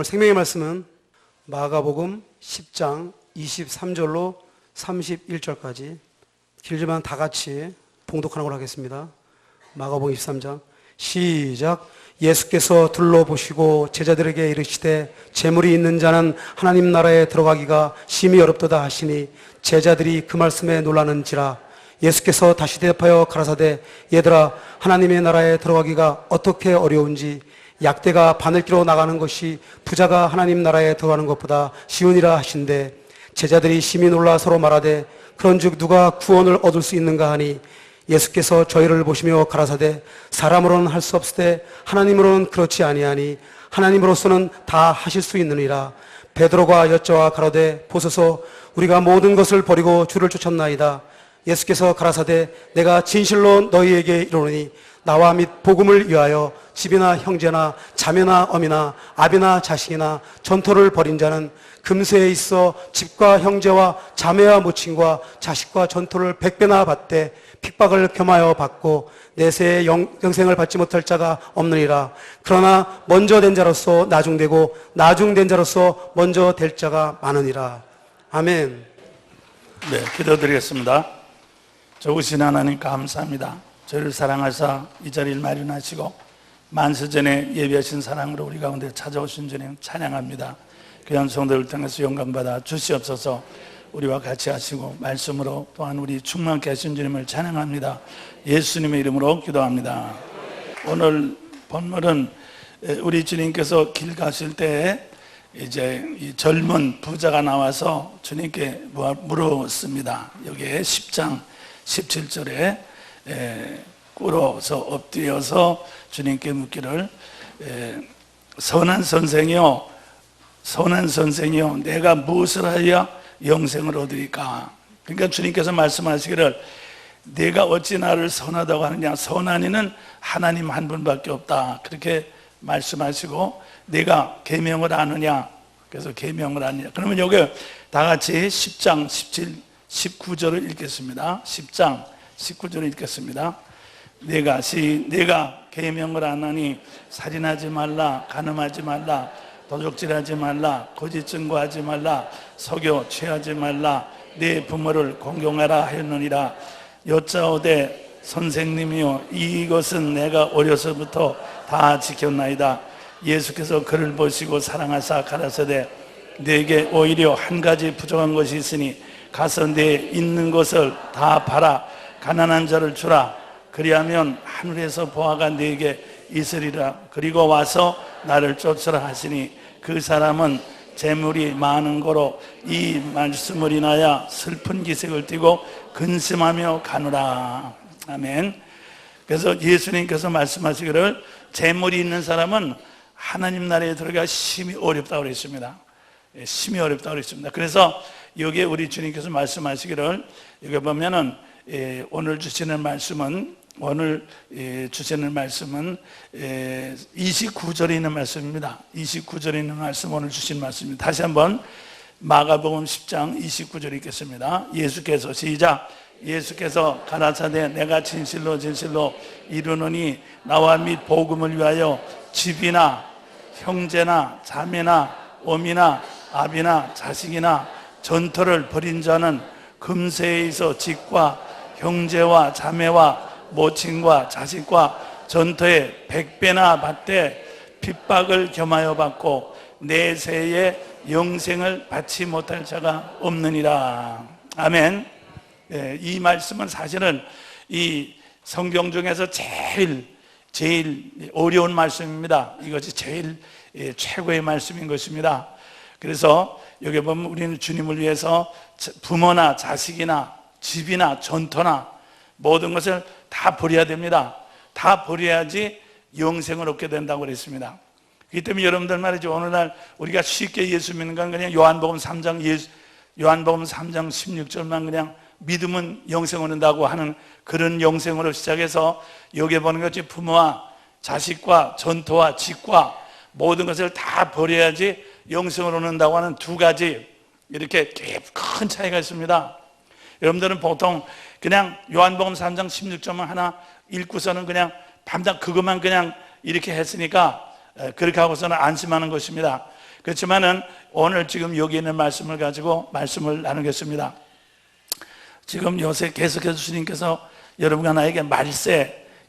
오늘 생명의 말씀은 마가복음 10장 23절로 31절까지 길지만 다 같이 봉독하는 걸 하겠습니다. 마가복음 23장 시작. 예수께서 둘러보시고 제자들에게 이르시되 재물이 있는 자는 하나님 나라에 들어가기가 심히 어렵도다 하시니 제자들이 그 말씀에 놀라는지라. 예수께서 다시 대답하여 가라사대 얘들아, 하나님의 나라에 들어가기가 어떻게 어려운지 약대가 바늘기로 나가는 것이 부자가 하나님 나라에 들어가는 것보다 쉬우니라 하신대. 제자들이 심히 놀라 서로 말하되 그런즉 누가 구원을 얻을 수 있는가 하니 예수께서 저희를 보시며 가라사대 사람으로는 할 수 없으되 하나님으로는 그렇지 아니하니 하나님으로서는 다 하실 수 있느니라. 베드로가 여짜와 가로되 보소서 우리가 모든 것을 버리고 주를 쫓았나이다. 예수께서 가라사대 내가 진실로 너희에게 이르노니 나와 및 복음을 위하여 집이나 형제나 자매나 어미나 아비나 자식이나 전토를 벌인 자는 금세에 있어 집과 형제와 자매와 모친과 자식과 전토를 100배나 받되 핍박을 겸하여 받고 내세의 영생을 받지 못할 자가 없느니라. 그러나 먼저 된 자로서 나중되고 나중된 자로서 먼저 될 자가 많으니라. 아멘. 네, 기도드리겠습니다. 좋으신 하나님 감사합니다. 저희를 사랑하사 이 자리를 마련하시고 만세전에 예비하신 사랑으로 우리 가운데 찾아오신 주님 찬양합니다. 귀한 성도를 통해서 영광받아 주시옵소서. 우리와 같이 하시고 말씀으로 또한 우리 충만케 하신 주님을 찬양합니다. 예수님의 이름으로 기도합니다. 오늘 본문은 우리 주님께서 길 가실 때 이제 이 젊은 부자가 나와서 주님께 물었습니다. 여기에 10장 17절에 꿇어서 엎드려서 주님께 묻기를 선한 선생이요 내가 무엇을 하여 영생을 얻으리까. 그러니까 주님께서 말씀하시기를 내가 어찌 나를 선하다고 하느냐, 선한 이는 하나님 한 분밖에 없다, 그렇게 말씀하시고 내가 계명을 아느냐, 그래서 계명을 아느냐. 그러면 여기 다 같이 10장 17, 19절을 읽겠습니다. 10장 19절을 읽겠습니다. 내가 계명을 아나니 살인하지 말라, 간음하지 말라, 도적질하지 말라, 거짓 증거하지 말라, 속여 취하지 말라, 네 부모를 공경하라 하였느니라. 여짜오되 선생님이요 이것은 내가 어려서부터 다 지켰나이다. 예수께서 그를 보시고 사랑하사 가라사대 네게 오히려 한 가지 부족한 것이 있으니 가서 네 있는 것을 다 팔아 가난한 자를 주라. 그리하면 하늘에서 보화가 네게 있으리라. 그리고 와서 나를 쫓으라 하시니 그 사람은 재물이 많은 거로 이 말씀을 인하여 슬픈 기색을 띠고 근심하며 가노라. 아멘. 그래서 예수님께서 말씀하시기를 재물이 있는 사람은 하나님 나라에 들어가기 심히 어렵다고 그랬습니다. 심히 어렵다고 그랬습니다. 그래서 여기에 우리 주님께서 말씀하시기를, 여기 보면은 오늘 주시는 말씀은 29절에 있는 말씀입니다. 29절에 있는 말씀, 오늘 주신 말씀입니다. 다시 한번 마가복음 10장 29절 읽겠습니다. 예수께서 시작. 예수께서 가라사대 내가 진실로 이르노니 나와 및 복음을 위하여 집이나 형제나 자매나 어미나 아비나 자식이나 전토를 벌인 자는 금세에 있어 집과 형제와 자매와 모친과 자식과 전토에 100배나 받되 핍박을 겸하여 받고 내세에 영생을 받지 못할 자가 없느니라. 아멘. 이 말씀은 사실은 이 성경 중에서 제일 어려운 말씀입니다. 이것이 제일 최고의 말씀인 것입니다. 그래서 여기 보면 우리는 주님을 위해서 부모나 자식이나 집이나 전토나 모든 것을 다 버려야 됩니다. 다 버려야지 영생을 얻게 된다고 그랬습니다. 그렇기 때문에 여러분들 말이죠, 오늘날 우리가 쉽게 예수 믿는 건 그냥 요한복음 3장 16절만 그냥 믿으면 영생 얻는다고 하는 그런 영생으로 시작해서 여기에 보는 것이 부모와 자식과 전토와 집과 모든 것을 다 버려야지 영생을 얻는다고 하는 두 가지, 이렇게 큰 차이가 있습니다. 여러분들은 보통 그냥 요한복음 3장 16절만 하나 읽고서는 그냥 밤낮 그것만 그냥 이렇게 했으니까 그렇게 하고서는 안심하는 것입니다. 그렇지만은 오늘 지금 여기 있는 말씀을 가지고 말씀을 나누겠습니다. 지금 요새 계속해서 주님께서 여러분과 나에게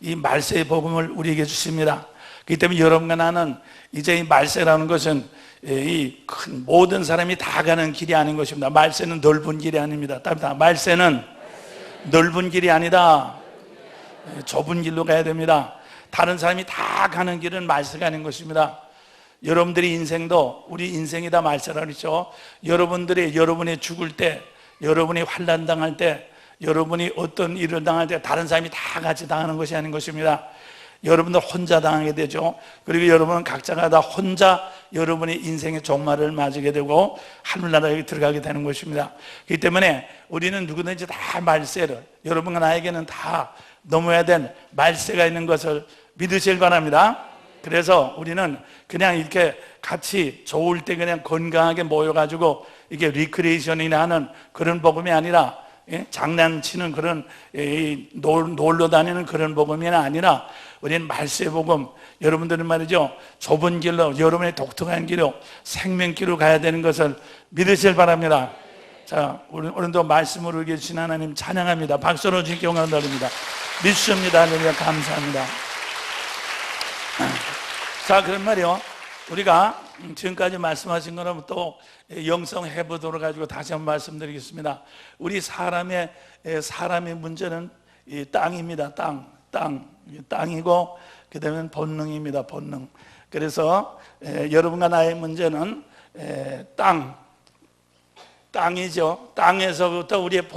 이 말세의 복음을 우리에게 주십니다. 그렇기 때문에 여러분과 나는 이제 이 말세라는 것은 이 큰 모든 사람이 다 가는 길이 아닌 것입니다. 말세는 넓은 길이 아닙니다. 답니다. 말세는 넓은 길이 아니다. 좁은 길로 가야 됩니다. 다른 사람이 다 가는 길은 말세가 아닌 것입니다. 여러분들의 인생도 우리 인생이 다 말세라 그랬죠. 여러분이 죽을 때, 여러분이 환난 당할 때, 여러분이 어떤 일을 당할 때 다른 사람이 다 같이 당하는 것이 아닌 것입니다. 여러분들 혼자 당하게 되죠. 그리고 여러분은 각자가 다 혼자 여러분의 인생의 종말을 맞이게 되고 하늘나라에 들어가게 되는 것입니다. 그렇기 때문에 우리는 누구든지 다 말세를, 여러분과 나에게는 다 넘어야 될 말세가 있는 것을 믿으시길 바랍니다. 그래서 우리는 그냥 이렇게 같이 좋을 때 그냥 건강하게 모여가지고 이게 리크레이션이나 하는 그런 복음이 아니라, 장난치는 그런 놀러 다니는 그런 복음이 아니라 우리는 말세 복음, 여러분들은 말이죠, 좁은 길로, 여러분의 독특한 길로, 생명길로 가야 되는 것을 믿으시길 바랍니다. 자, 오늘도 말씀으로 계신 하나님 찬양합니다. 박수로 주님께 영광 돌립니다. 믿습니다. 할렐루야. 감사합니다. 자, 그런 말이요, 우리가 지금까지 말씀하신 거는 또 영성해 보도록 가지고 다시 한번 말씀드리겠습니다. 우리 사람의 문제는 이 땅입니다. 땅이고 그 다음에 본능입니다. 본능. 그래서 여러분과 나의 문제는 땅이죠. 땅에서부터 우리의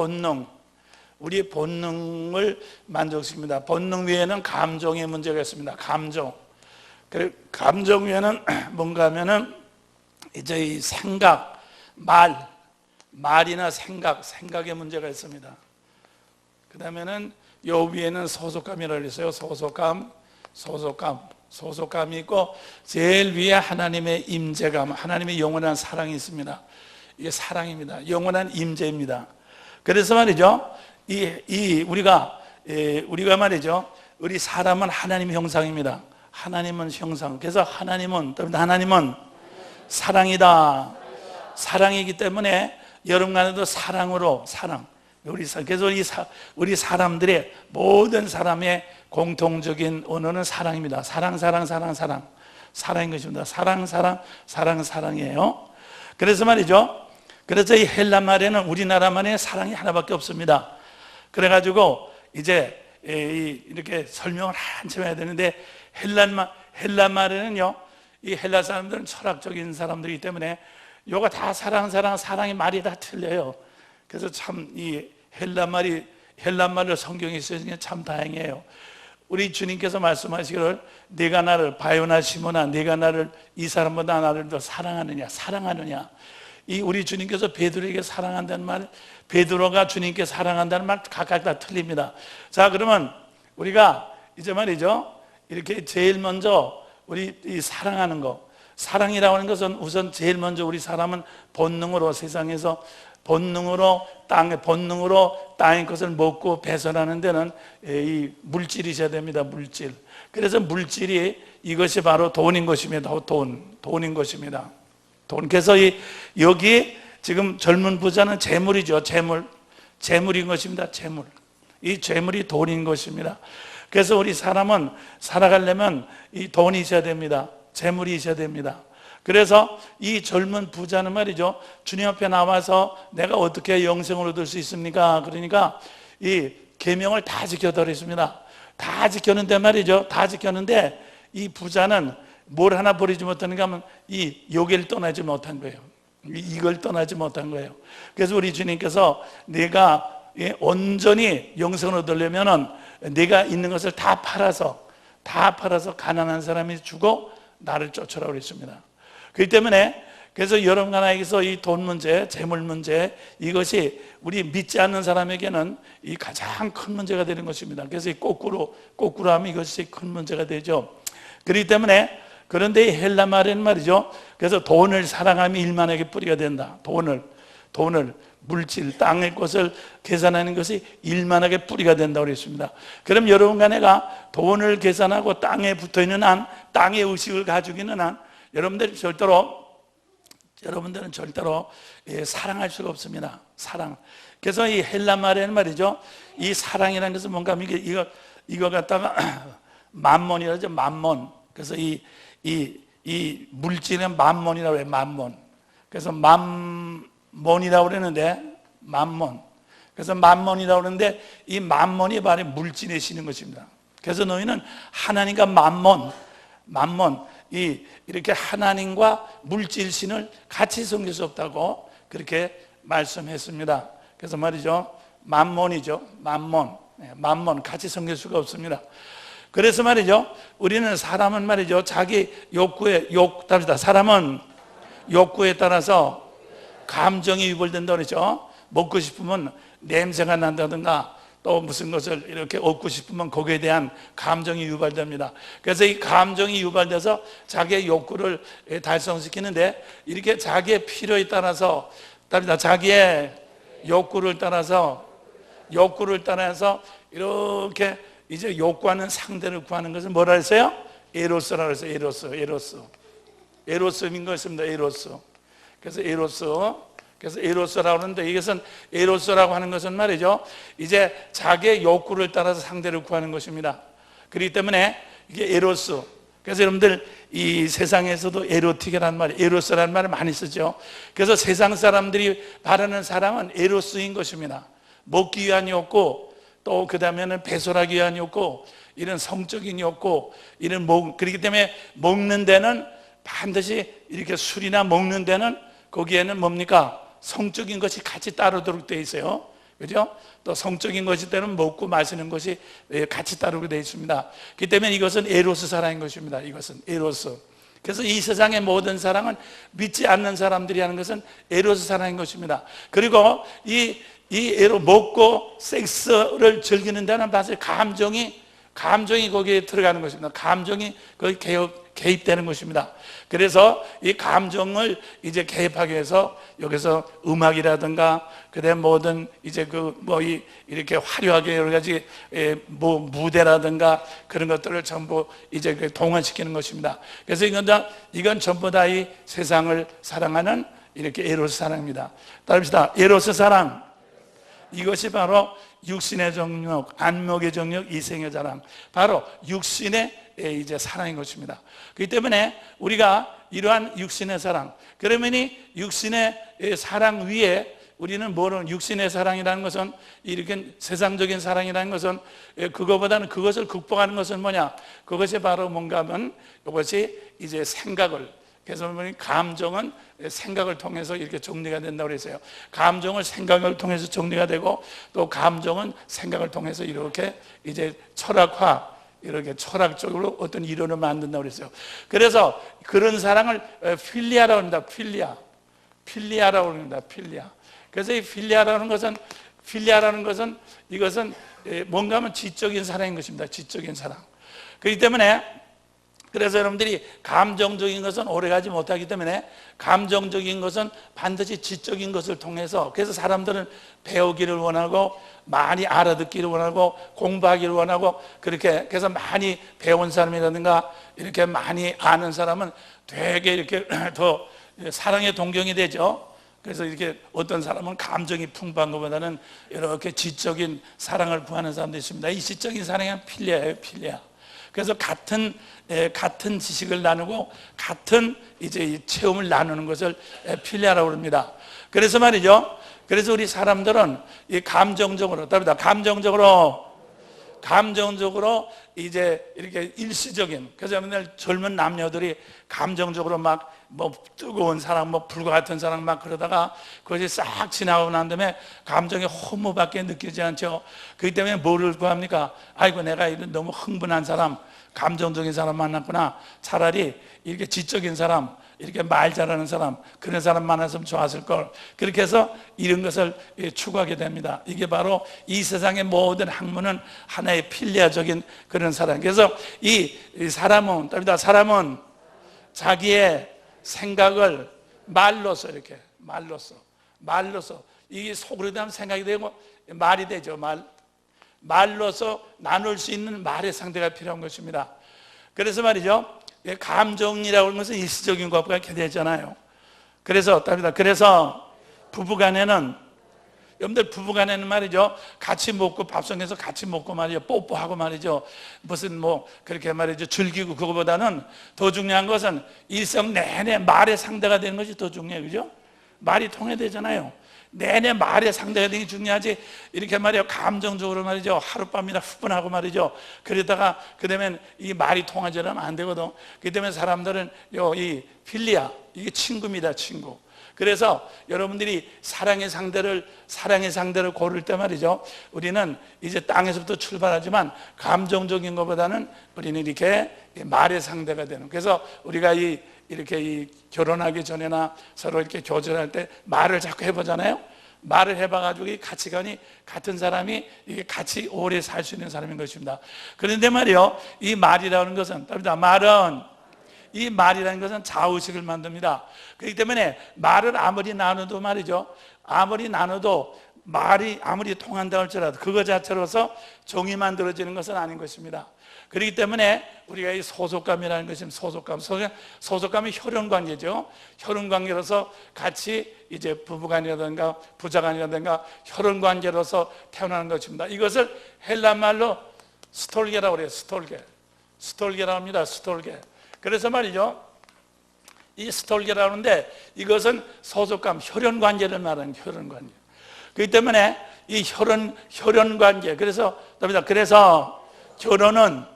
본능을 만족시킵니다. 본능 위에는 감정의 문제가 있습니다. 감정 위에는 뭔가 하면은 이제 이 생각, 말이나 생각의 문제가 있습니다. 그 다음에는 요 위에는 소속감이라고 했어요. 소속감이 있고, 제일 위에 하나님의 임재감, 하나님의 영원한 사랑이 있습니다. 이게 사랑입니다. 영원한 임재입니다. 그래서 말이죠, 우리가 말이죠, 우리 사람은 하나님 형상입니다. 하나님은 형상. 그래서 하나님은 사랑이다. 사랑이기 때문에 여러분 간에도 사랑으로 그래서 우리 사람들의 모든 사람의 공통적인 언어는 사랑입니다. 사랑인 것입니다. 사랑이에요. 그래서 말이죠, 그래서 이 헬라 말에는 우리나라 말에 사랑이 하나밖에 없습니다. 그래가지고 이제 이렇게 설명을 한참 해야 되는데, 헬라 말에는요, 이 헬라 사람들은 철학적인 사람들이기 때문에 요거 다 사랑이 말이 다 틀려요. 그래서 참 이 헬라 말을 성경에 쓰시는 게 참 다행이에요. 우리 주님께서 말씀하시기를, 네가 나를, 바요나 시모나, 네가 나를, 이 사람보다 나를 더 사랑하느냐. 이 우리 주님께서 베드로에게 사랑한다는 말, 베드로가 주님께 사랑한다는 말 각각 다 틀립니다. 자, 그러면 우리가 이제 말이죠, 이렇게 제일 먼저 우리 이 사랑하는 거, 사랑이라고 하는 것은 우선 제일 먼저 우리 사람은 본능으로, 세상에서 본능으로 땅의 것을 먹고 배설하는 데는 이 물질이 있어야 됩니다. 물질. 그래서 물질이, 이것이 바로 돈인 것입니다. 돈인 것입니다. 그래서 여기 지금 젊은 부자는 재물이죠. 재물인 것입니다. 이 재물이 돈인 것입니다. 그래서 우리 사람은 살아가려면 이 돈이 있어야 됩니다. 재물이 있어야 됩니다. 그래서 이 젊은 부자는 말이죠, 주님 앞에 나와서 내가 어떻게 영생을 얻을 수 있습니까? 그러니까 이 계명을 다 지켜드렸습니다. 다 지켰는데 말이죠, 다 지켰는데 이 부자는 뭘 하나 버리지 못하는가 하면 이 요괴를 떠나지 못한 거예요. 이걸 떠나지 못한 거예요. 그래서 우리 주님께서 내가 온전히 영생을 얻으려면은 내가 있는 것을 다 팔아서 가난한 사람이 주고 나를 쫓으라고 그랬습니다. 그렇기 때문에 그래서 여러분과 나에게서 이 돈 문제, 재물 문제, 이것이 우리 믿지 않는 사람에게는 이 가장 큰 문제가 되는 것입니다. 그래서 이 거꾸로 하면 이것이 큰 문제가 되죠. 그렇기 때문에, 그런데 이 헬라 말에는 말이죠, 그래서 돈을 사랑하면 일만하게 뿌리가 된다. 돈을 물질, 땅의 것을 계산하는 것이 일만하게 뿌리가 된다고 그랬습니다. 그럼 여러분과 내가 돈을 계산하고 땅에 붙어있는 한, 땅의 의식을 가지고 있는 한, 여러분들이 절대로 여러분들은 절대로 사랑할 수가 없습니다. 사랑. 그래서 이 헬라 말에는 말이죠, 이 사랑이라는 것은 뭔가 이거 갖다가 만몬이라죠. 만몬. 그래서 이 물질은 만몬이라고 해요. 만몬. 그래서 만몬이라고 그러는데, 만몬. 그래서 만몬이라고 그러는데, 이 만몬이 바로 물질에 시는 것입니다. 그래서 너희는 하나님과 만몬, 이렇게 하나님과 물질신을 같이 섬길 수 없다고 그렇게 말씀했습니다. 그래서 말이죠, 만몬이죠. 만몬 같이 섬길 수가 없습니다. 그래서 말이죠, 우리는 사람은 말이죠, 자기 사람은 욕구에 따라서 감정이 유발된다 그러죠. 먹고 싶으면 냄새가 난다든가, 또 무슨 것을 이렇게 얻고 싶으면 거기에 대한 감정이 유발됩니다. 그래서 이 감정이 유발돼서 자기의 욕구를 달성시키는데, 이렇게 자기의 필요에 따라서, 자기의 욕구를 따라서 이렇게 이제 욕구하는 상대를 구하는 것을 뭐라 했어요? 에로스라고 했어요. 에로스인 것입니다. 그래서 에로스라고 하는데, 이것은 에로스라고 하는 것은 말이죠, 이제 자기의 욕구를 따라서 상대를 구하는 것입니다. 그렇기 때문에 이게 에로스. 그래서 여러분들 이 세상에서도 에로틱이라는 말, 에로스라는 말을 많이 쓰죠. 그래서 세상 사람들이 바라는 사랑은 에로스인 것입니다. 먹기 위한 욕구, 또 그 다음에는 배설하기 위한 욕구, 이런 성적인 욕구, 그렇기 때문에 먹는 데는 반드시 이렇게 술이나 먹는 데는 거기에는 뭡니까? 성적인 것이 같이 따르도록 되어 있어요. 그죠? 또 성적인 것이 때는 먹고 마시는 것이 같이 따르게 되어 있습니다. 그렇기 때문에 이것은 에로스 사랑인 것입니다. 이것은 에로스. 그래서 이 세상의 모든 사랑은 믿지 않는 사람들이 하는 것은 에로스 사랑인 것입니다. 그리고 이 먹고 섹스를 즐기는 데는 사실 감정이 거기에 들어가는 것입니다. 감정이 거기 개입되는 것입니다. 그래서 이 감정을 이제 개입하기 위해서 여기서 음악이라든가, 그다음 모든 이제 이렇게 화려하게 여러 가지 무대라든가 그런 것들을 전부 이제 동원시키는 것입니다. 그래서 이건 전부 다 이 세상을 사랑하는 이렇게 에로스 사랑입니다. 따릅시다. 에로스 사랑. 이것이 바로 육신의 정욕, 안목의 정욕, 이생의 자랑, 바로 육신의 이제 사랑인 것입니다. 그렇기 때문에 우리가 이러한 육신의 사랑, 그러면 이 육신의 사랑 위에 우리는 육신의 사랑이라는 것은, 이렇게 세상적인 사랑이라는 것은, 그거보다는 그것을 극복하는 것은 뭐냐? 그것이 바로 뭔가 하면 이것이 이제 그래서 감정은 생각을 통해서 이렇게 정리가 된다고 그랬어요. 감정을 생각을 통해서 정리가 되고, 또 감정은 생각을 통해서 이렇게 이제 이렇게 철학적으로 어떤 이론을 만든다고 그랬어요. 그래서 그런 사랑을 필리아라고 합니다. 필리아라고 합니다. 필리아. 그래서 이 필리아라는 것은 이것은 뭔가 하면 지적인 사랑인 것입니다. 지적인 사랑. 그렇기 때문에, 그래서 여러분들이 감정적인 것은 오래가지 못하기 때문에, 감정적인 것은 반드시 지적인 것을 통해서, 그래서 사람들은 배우기를 원하고 많이 알아듣기를 원하고 공부하기를 원하고, 그렇게 그래서 많이 배운 사람이라든가 이렇게 많이 아는 사람은 되게 이렇게 더 사랑에 동경이 되죠. 그래서 이렇게 어떤 사람은 감정이 풍부한 것보다는 이렇게 지적인 사랑을 구하는 사람도 있습니다. 이 지적인 사랑은 필리아예요. 필리아. 그래서 같은 지식을 나누고 같은 이제 체험을 나누는 것을 필리아라고 합니다. 그래서 말이죠. 그래서 우리 사람들은 이 감정적으로 이제 이렇게 일시적인, 그래서 맨날 젊은 남녀들이 감정적으로 막 뜨거운 사랑, 불과 같은 사랑 막 그러다가 그것이 싹 지나가고 난 다음에 감정의 허무밖에 느끼지 않죠. 그렇기 때문에 뭐를 구합니까? 아이고, 내가 이런 너무 흥분한 사람, 감정적인 사람 만났구나. 차라리 이렇게 지적인 사람, 이렇게 말 잘하는 사람, 그런 사람 만났으면 좋았을 걸. 그렇게 해서 이런 것을 추구하게 됩니다. 이게 바로 이 세상의 모든 학문은 하나의 필리아적인 그런 사랑. 그래서 이 사람은 자기의 생각을 말로써 이게 속으로 되면 생각이 되고 말이 되죠. 말로써 나눌 수 있는 말의 상대가 필요한 것입니다. 그래서 말이죠, 감정이라고 하는 것은 일시적인 것과 이렇게 되잖아요. 그래서 부부간에는, 여러분들 부부간에는 말이죠, 같이 먹고 밥상에서 같이 먹고 말이죠, 뽀뽀하고 말이죠, 무슨 뭐 그렇게 말이죠 즐기고, 그거보다는 더 중요한 것은 일생 내내 말의 상대가 되는 것이 더 중요해요. 그죠? 말이 통해야 되잖아요. 내내 말의 상대가 되는 게 중요하지, 이렇게 말이요 감정적으로 말이죠 하룻밤이나 후끈하고 말이죠, 그러다가 그다음에 이 말이 통하지 않으면 안 되거든. 그렇기 때문에 사람들은 이 필리아, 이게 친구입니다, 친구. 그래서 여러분들이 사랑의 상대를 고를 때 말이죠, 우리는 이제 땅에서부터 출발하지만 감정적인 것보다는 우리는 이렇게 말의 상대가 되는. 그래서 우리가 이렇게 결혼하기 전에나 서로 이렇게 교제할 때 말을 자꾸 해보잖아요. 말을 해봐가지고 이 가치관이 같은 사람이 이게 같이 오래 살 수 있는 사람인 것입니다. 그런데 말이요, 이 말이라는 것은, 이 말이라는 것은 자의식을 만듭니다. 그렇기 때문에 말을 아무리 나눠도 말이죠, 말이 아무리 통한다 할지라도 그거 자체로서 정이 만들어지는 것은 아닌 것입니다. 그렇기 때문에 우리가 이 소속감이라는 것은, 소속감이 혈연관계죠. 혈연관계로서 같이 이제 부부간이라든가 부자간이라든가 혈연관계로서 태어나는 것입니다. 이것을 헬라말로 스톨게라고 그래요. 스톨게라고 합니다. 스톨게. 그래서 말이죠, 이 스톨게라고 하는데 이것은 소속감, 혈연관계를 말하는 혈연관계. 그렇기 때문에 이 혈연관계, 그래서 결혼은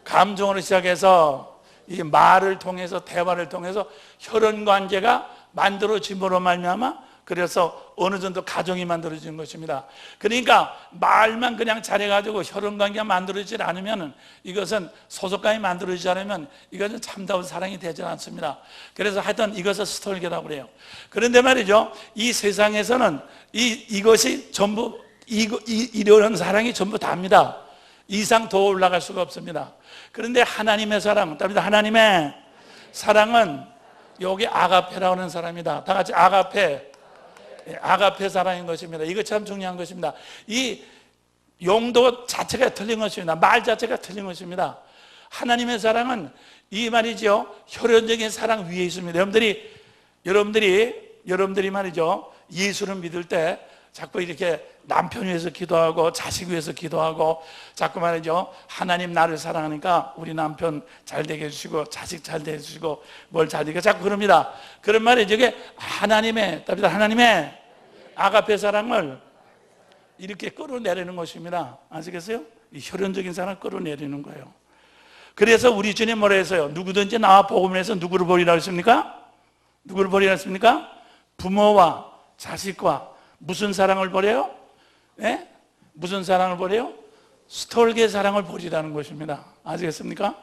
감정으로 시작해서 이 말을 통해서, 대화를 통해서 혈연관계가 만들어짐으로 말미암아, 그래서 어느 정도 가정이 만들어지는 것입니다. 그러니까 말만 그냥 잘해가지고 혈연관계가 만들어지지 않으면, 이것은 소속감이 만들어지지 않으면 이것은 참다운 사랑이 되지 않습니다. 그래서 하여튼 이것을 스톨게라고 그래요. 그런데 말이죠, 이 세상에서는 이것이 전부, 이런 사랑이 전부 다입니다. 이상 더 올라갈 수가 없습니다. 그런데 하나님의 사랑, 하나님의 사랑은 여기 아가페라고 하는 사람이다. 다 같이 아가페 사랑인 것입니다. 이거 참 중요한 것입니다. 이 용도 자체가 틀린 것입니다. 말 자체가 틀린 것입니다. 하나님의 사랑은 이 말이죠, 혈연적인 사랑 위에 있습니다. 여러분들이 말이죠, 예수를 믿을 때 자꾸 이렇게 남편 위해서 기도하고 자식 위해서 기도하고 자꾸 말이죠, 하나님 나를 사랑하니까 우리 남편 잘 되게 해주시고 자식 잘 되게 해주시고 뭘 잘 되게, 자꾸 그럽니다. 그런 말이죠. 이게 하나님의 아가페 사랑을 이렇게 끌어내리는 것입니다. 아시겠어요? 이 혈연적인 사랑을 끌어내리는 거예요. 그래서 우리 주님 뭐라 했어요? 누구든지 나와 복음을 해서 누구를 버리라 했습니까? 누구를 버리라 했습니까? 부모와 자식과 무슨 사랑을 버려요? 예? 무슨 사랑을 버려요? 스톨게 사랑을 버리라는 것입니다. 아시겠습니까?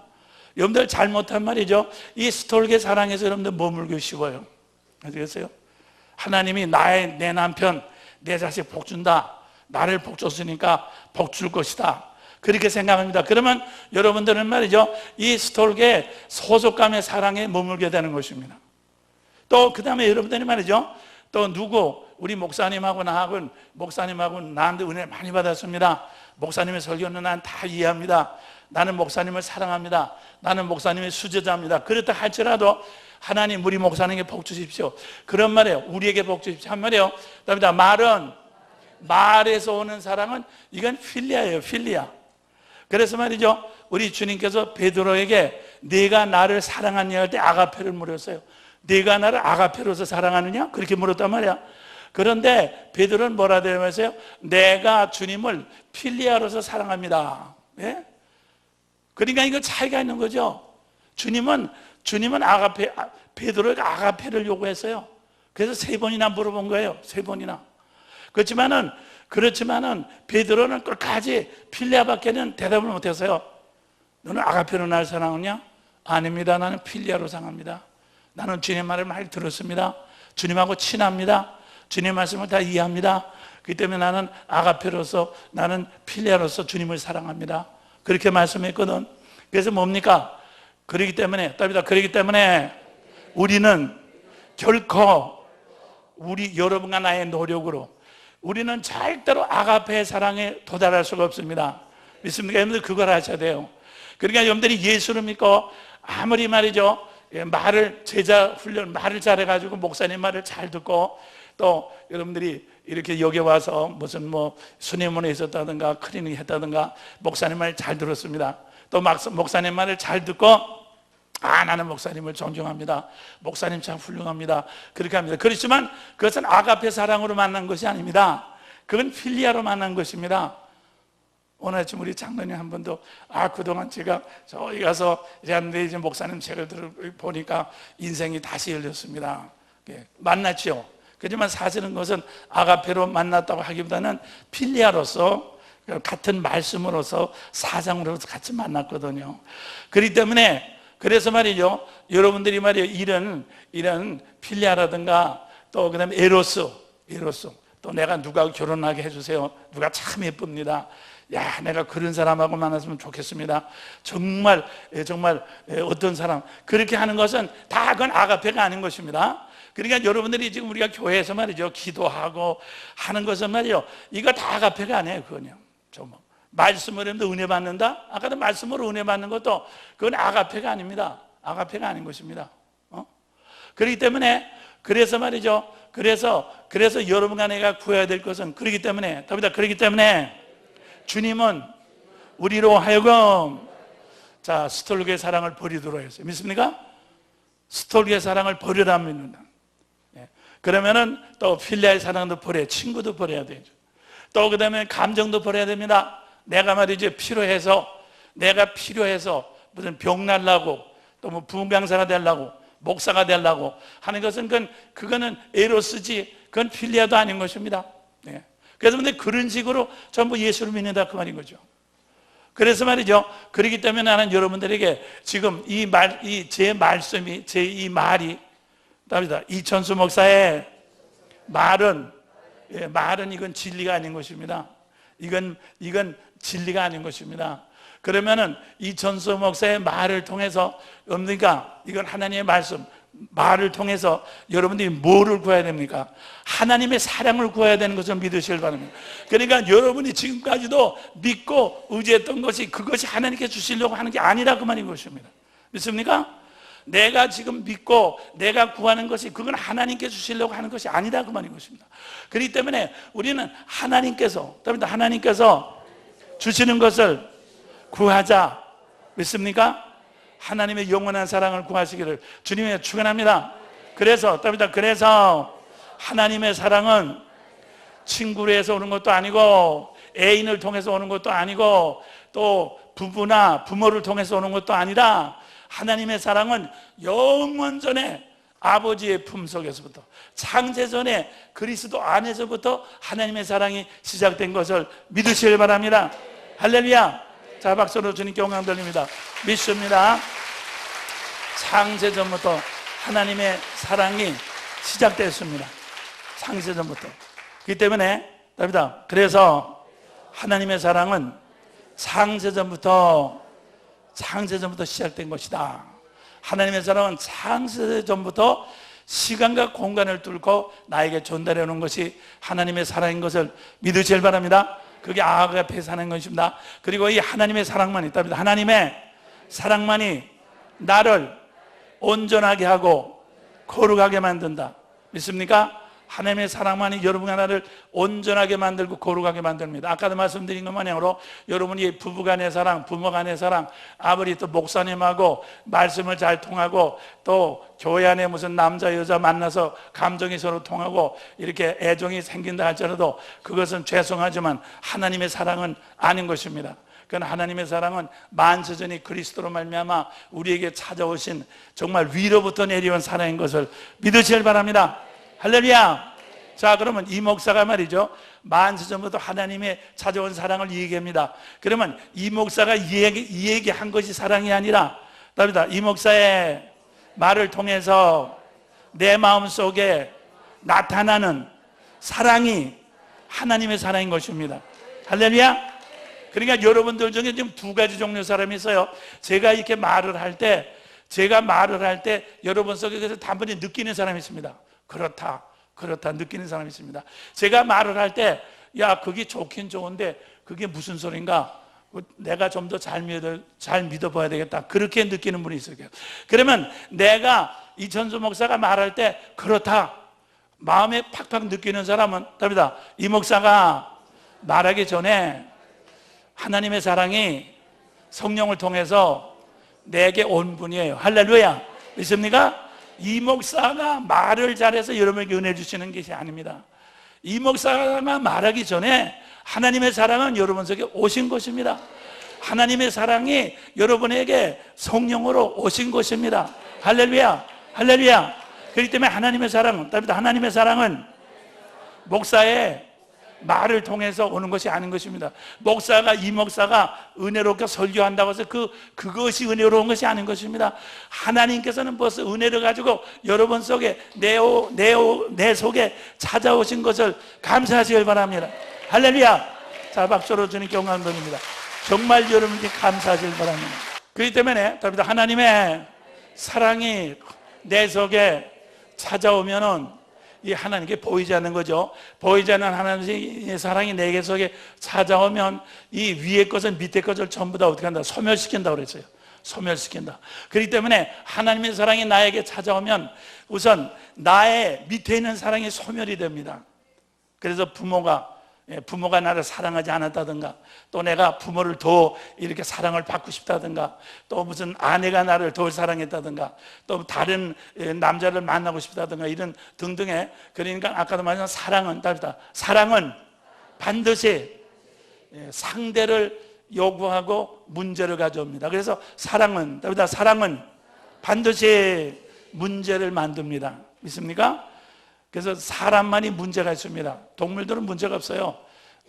여러분들 잘못한 말이죠, 이 스톨게 사랑에서 여러분들 머물기 쉬워요. 아시겠어요? 하나님이 내 남편, 내 자식 복 준다, 나를 복 줬으니까 복 줄 것이다, 그렇게 생각합니다. 그러면 여러분들은 말이죠, 이 스톨게 소속감의 사랑에 머물게 되는 것입니다. 또 그 다음에 여러분들이 말이죠, 또 우리 목사님하고 나한테 은혜를 많이 받았습니다. 목사님의 설교는 난 다 이해합니다. 나는 목사님을 사랑합니다. 나는 목사님의 수제자입니다. 그렇다 할지라도 하나님 우리 목사님에게 복 주십시오. 그런 말이에요. 우리에게 복 주십시오 한 말이에요. 말에서 오는 사랑은 이건 필리아예요. 필리아. 그래서 말이죠, 우리 주님께서 베드로에게 네가 나를 사랑하냐 할 때 아가페를 물었어요. 네가 나를 아가페로서 사랑하느냐? 그렇게 물었단 말이야. 그런데 베드로는 뭐라 대답했어요? 내가 주님을 필리아로서 사랑합니다. 예? 그러니까 이거 차이가 있는 거죠. 주님은 베드로에게 아가페를 요구했어요. 그래서 3번이나 물어본 거예요. 3번이나. 그렇지만은 베드로는 끝까지 필리아밖에는 대답을 못했어요. 너는 아가페로 나를 사랑하냐? 아닙니다. 나는 필리아로 사랑합니다. 나는 주님 말을 많이 들었습니다. 주님하고 친합니다. 주님 말씀을 다 이해합니다. 그렇기 때문에 나는 아가페로서, 나는 필리아로서 주님을 사랑합니다. 그렇게 말씀했거든. 그래서 뭡니까? 그렇기 때문에 우리는 결코 여러분과 나의 노력으로 우리는 절대로 아가페의 사랑에 도달할 수가 없습니다. 믿습니까? 여러분들 그걸 하셔야 돼요. 그러니까 여러분들이 예수를 믿고 아무리 말이죠, 말을 제자 훈련 말을 잘해가지고 목사님 말을 잘 듣고 또 여러분들이 이렇게 여기 와서 무슨 뭐 수뇌문에 있었다든가 클리닉 했다든가 목사님 말 잘 들었습니다. 또 목사님 말을 잘 듣고 나는 목사님을 존경합니다. 목사님 참 훌륭합니다. 그렇게 합니다. 그렇지만 그것은 아가페 사랑으로 만난 것이 아닙니다. 그건 필리아로 만난 것입니다. 오늘 아침 우리 장로님 한 번도 그동안 제가 저기 가서 이제 목사님 책을 보니까 인생이 다시 열렸습니다. 만났죠. 그렇지만 사실은 그것은 아가페로 만났다고 하기보다는 필리아로서 같은 말씀으로서 사장으로서 같이 만났거든요. 그렇기 때문에 그래서 말이죠. 여러분들이 말이에요. 이런 필리아라든가 또 그다음에 에로스 또 내가 누가 결혼하게 해주세요. 누가 참 예쁩니다. 야, 내가 그런 사람하고 만났으면 좋겠습니다. 정말 어떤 사람 그렇게 하는 것은 다 그건 아가페가 아닌 것입니다. 그러니까 여러분들이 지금 우리가 교회에서 말이죠 기도하고 하는 것은 말이죠 이거 다 아가페가 아니에요. 그거요. 정말 말씀으로 은혜 받는다. 아까도 말씀으로 은혜 받는 것도 그건 아가페가 아닙니다. 아가페가 아닌 것입니다. 그렇기 때문에 그래서 말이죠. 그래서 여러분과 내가 구해야 될 것은 그렇기 때문에 주님은 우리로 하여금 스톨게의 사랑을 버리도록 했어요. 믿습니까? 스톨게의 사랑을 버리라 믿는다. 그러면은 또 필리아의 사랑도 버려야, 친구도 버려야 되죠. 또 그다음에 감정도 버려야 됩니다. 내가 말이죠 내가 필요해서 무슨 병 날라고 또 뭐 부흥강사가 되려고 목사가 되려고 하는 것은 그거는 에로스지 그건 필리아도 아닌 것입니다. 그래서 근데 그런 식으로 전부 예수를 믿는다 그 말인 거죠. 그래서 말이죠. 그렇기 때문에 나는 여러분들에게 지금 제 말씀이 이 말이 답니다. 이천수 목사의 말은 이건 진리가 아닌 것입니다. 이건 진리가 아닌 것입니다. 그러면은 이천수 목사의 말을 통해서 그러니까 이건 하나님의 말을 통해서 여러분들이 뭐를 구해야 됩니까? 하나님의 사랑을 구해야 되는 것을 믿으시길 바랍니다. 그러니까 여러분이 지금까지도 믿고 의지했던 것이 그것이 하나님께 주시려고 하는 게 아니라 그 말인 것입니다. 믿습니까? 내가 지금 믿고 내가 구하는 것이 그건 하나님께 주시려고 하는 것이 아니라 그 말인 것입니다. 그렇기 때문에 우리는 하나님께서 주시는 것을 구하자. 믿습니까? 하나님의 영원한 사랑을 구하시기를 주님의 축원합니다. 그래서 하나님의 사랑은 친구로 해서 오는 것도 아니고 애인을 통해서 오는 것도 아니고 또 부부나 부모를 통해서 오는 것도 아니라 하나님의 사랑은 영원 전에 아버지의 품속에서부터 창세전에 그리스도 안에서부터 하나님의 사랑이 시작된 것을 믿으시길 바랍니다. 할렐루야. 자, 박수로 주님께 영광 돌립니다. 믿습니다. 창세전부터 하나님의 사랑이 시작됐습니다. 창세전부터. 그렇기 때문에 그래서 하나님의 사랑은 창세전부터 시작된 것이다. 하나님의 사랑은 창세전부터 시간과 공간을 뚫고 나에게 전달해 오는 것이 하나님의 사랑인 것을 믿으시길 바랍니다. 그게 아가페 사랑인 것입니다. 그리고 이 하나님의 사랑만이 있답니다. 하나님의 사랑만이 나를 온전하게 하고 거룩하게 만든다. 믿습니까? 하나님의 사랑만이 여러분 하나를 온전하게 만들고 거룩하게 만듭니다. 아까도 말씀드린 것 마냥으로 여러분이 부부간의 사랑, 부모간의 사랑, 아버지 또 목사님하고 말씀을 잘 통하고 또 교회 안에 무슨 남자 여자 만나서 감정이 서로 통하고 이렇게 애정이 생긴다 할지라도 그것은 죄송하지만 하나님의 사랑은 아닌 것입니다. 그건 하나님의 사랑은 만세전이 그리스도로 말미암아 우리에게 찾아오신 정말 위로부터 내려온 사랑인 것을 믿으시길 바랍니다. 할렐루야. 자, 그러면 이 목사가 말이죠 만세전부터 하나님의 찾아온 사랑을 얘기합니다. 그러면 이 목사가 얘기한 것이 사랑이 아니라 이 목사의 말을 통해서 내 마음속에 나타나는 사랑이 하나님의 사랑인 것입니다. 할렐루야. 그러니까 여러분들 중에 지금 두 가지 종류의 사람이 있어요. 제가 이렇게 말을 할 때 여러분 속에서 단번에 느끼는 사람이 있습니다. 그렇다 느끼는 사람이 있습니다. 제가 말을 할 때 야, 그게 좋긴 좋은데 그게 무슨 소린가? 내가 좀 더 잘 믿어봐야 되겠다, 그렇게 느끼는 분이 있어요. 그러면 내가 이천수 목사가 말할 때 그렇다 마음에 팍팍 느끼는 사람은 답니다. 이 목사가 말하기 전에 하나님의 사랑이 성령을 통해서 내게 온 분이에요. 할렐루야. 믿습니까? 이 목사가 말을 잘해서 여러분에게 은혜 주시는 것이 아닙니다. 이 목사가 말하기 전에 하나님의 사랑은 여러분 속에 오신 것입니다. 하나님의 사랑이 여러분에게 성령으로 오신 것입니다. 할렐루야. 할렐루야. 그렇기 때문에 하나님의 사랑은 목사의 말을 통해서 오는 것이 아닌 것입니다. 이 목사가 은혜롭게 설교한다고 해서 그것이 은혜로운 것이 아닌 것입니다. 하나님께서는 벌써 은혜를 가지고 여러분 속에 내 속에 찾아오신 것을 감사하시길 바랍니다. 할렐루야. 자, 박수로 주님께 영광 돌립니다. 정말 여러분께 감사하시길 바랍니다. 그렇기 때문에 하나님의 사랑이 내 속에 찾아오면은 이 하나님께 보이지 않는 거죠. 보이지 않는 하나님의 사랑이 내게 속에 찾아오면 이 위의 것은 밑에 것을 전부 다 어떻게 한다? 소멸시킨다고 그랬어요. 소멸시킨다. 그렇기 때문에 하나님의 사랑이 나에게 찾아오면 우선 나의 밑에 있는 사랑이 소멸이 됩니다. 그래서 부모가 나를 사랑하지 않았다든가, 또 내가 부모를 더 이렇게 사랑을 받고 싶다든가, 또 무슨 아내가 나를 더 사랑했다든가, 또 다른 남자를 만나고 싶다든가, 이런 등등의, 그러니까 아까도 말한 사랑은 반드시 상대를 요구하고 문제를 가져옵니다. 그래서 사랑은 반드시 문제를 만듭니다. 믿습니까? 그래서 사람만이 문제가 있습니다. 동물들은 문제가 없어요.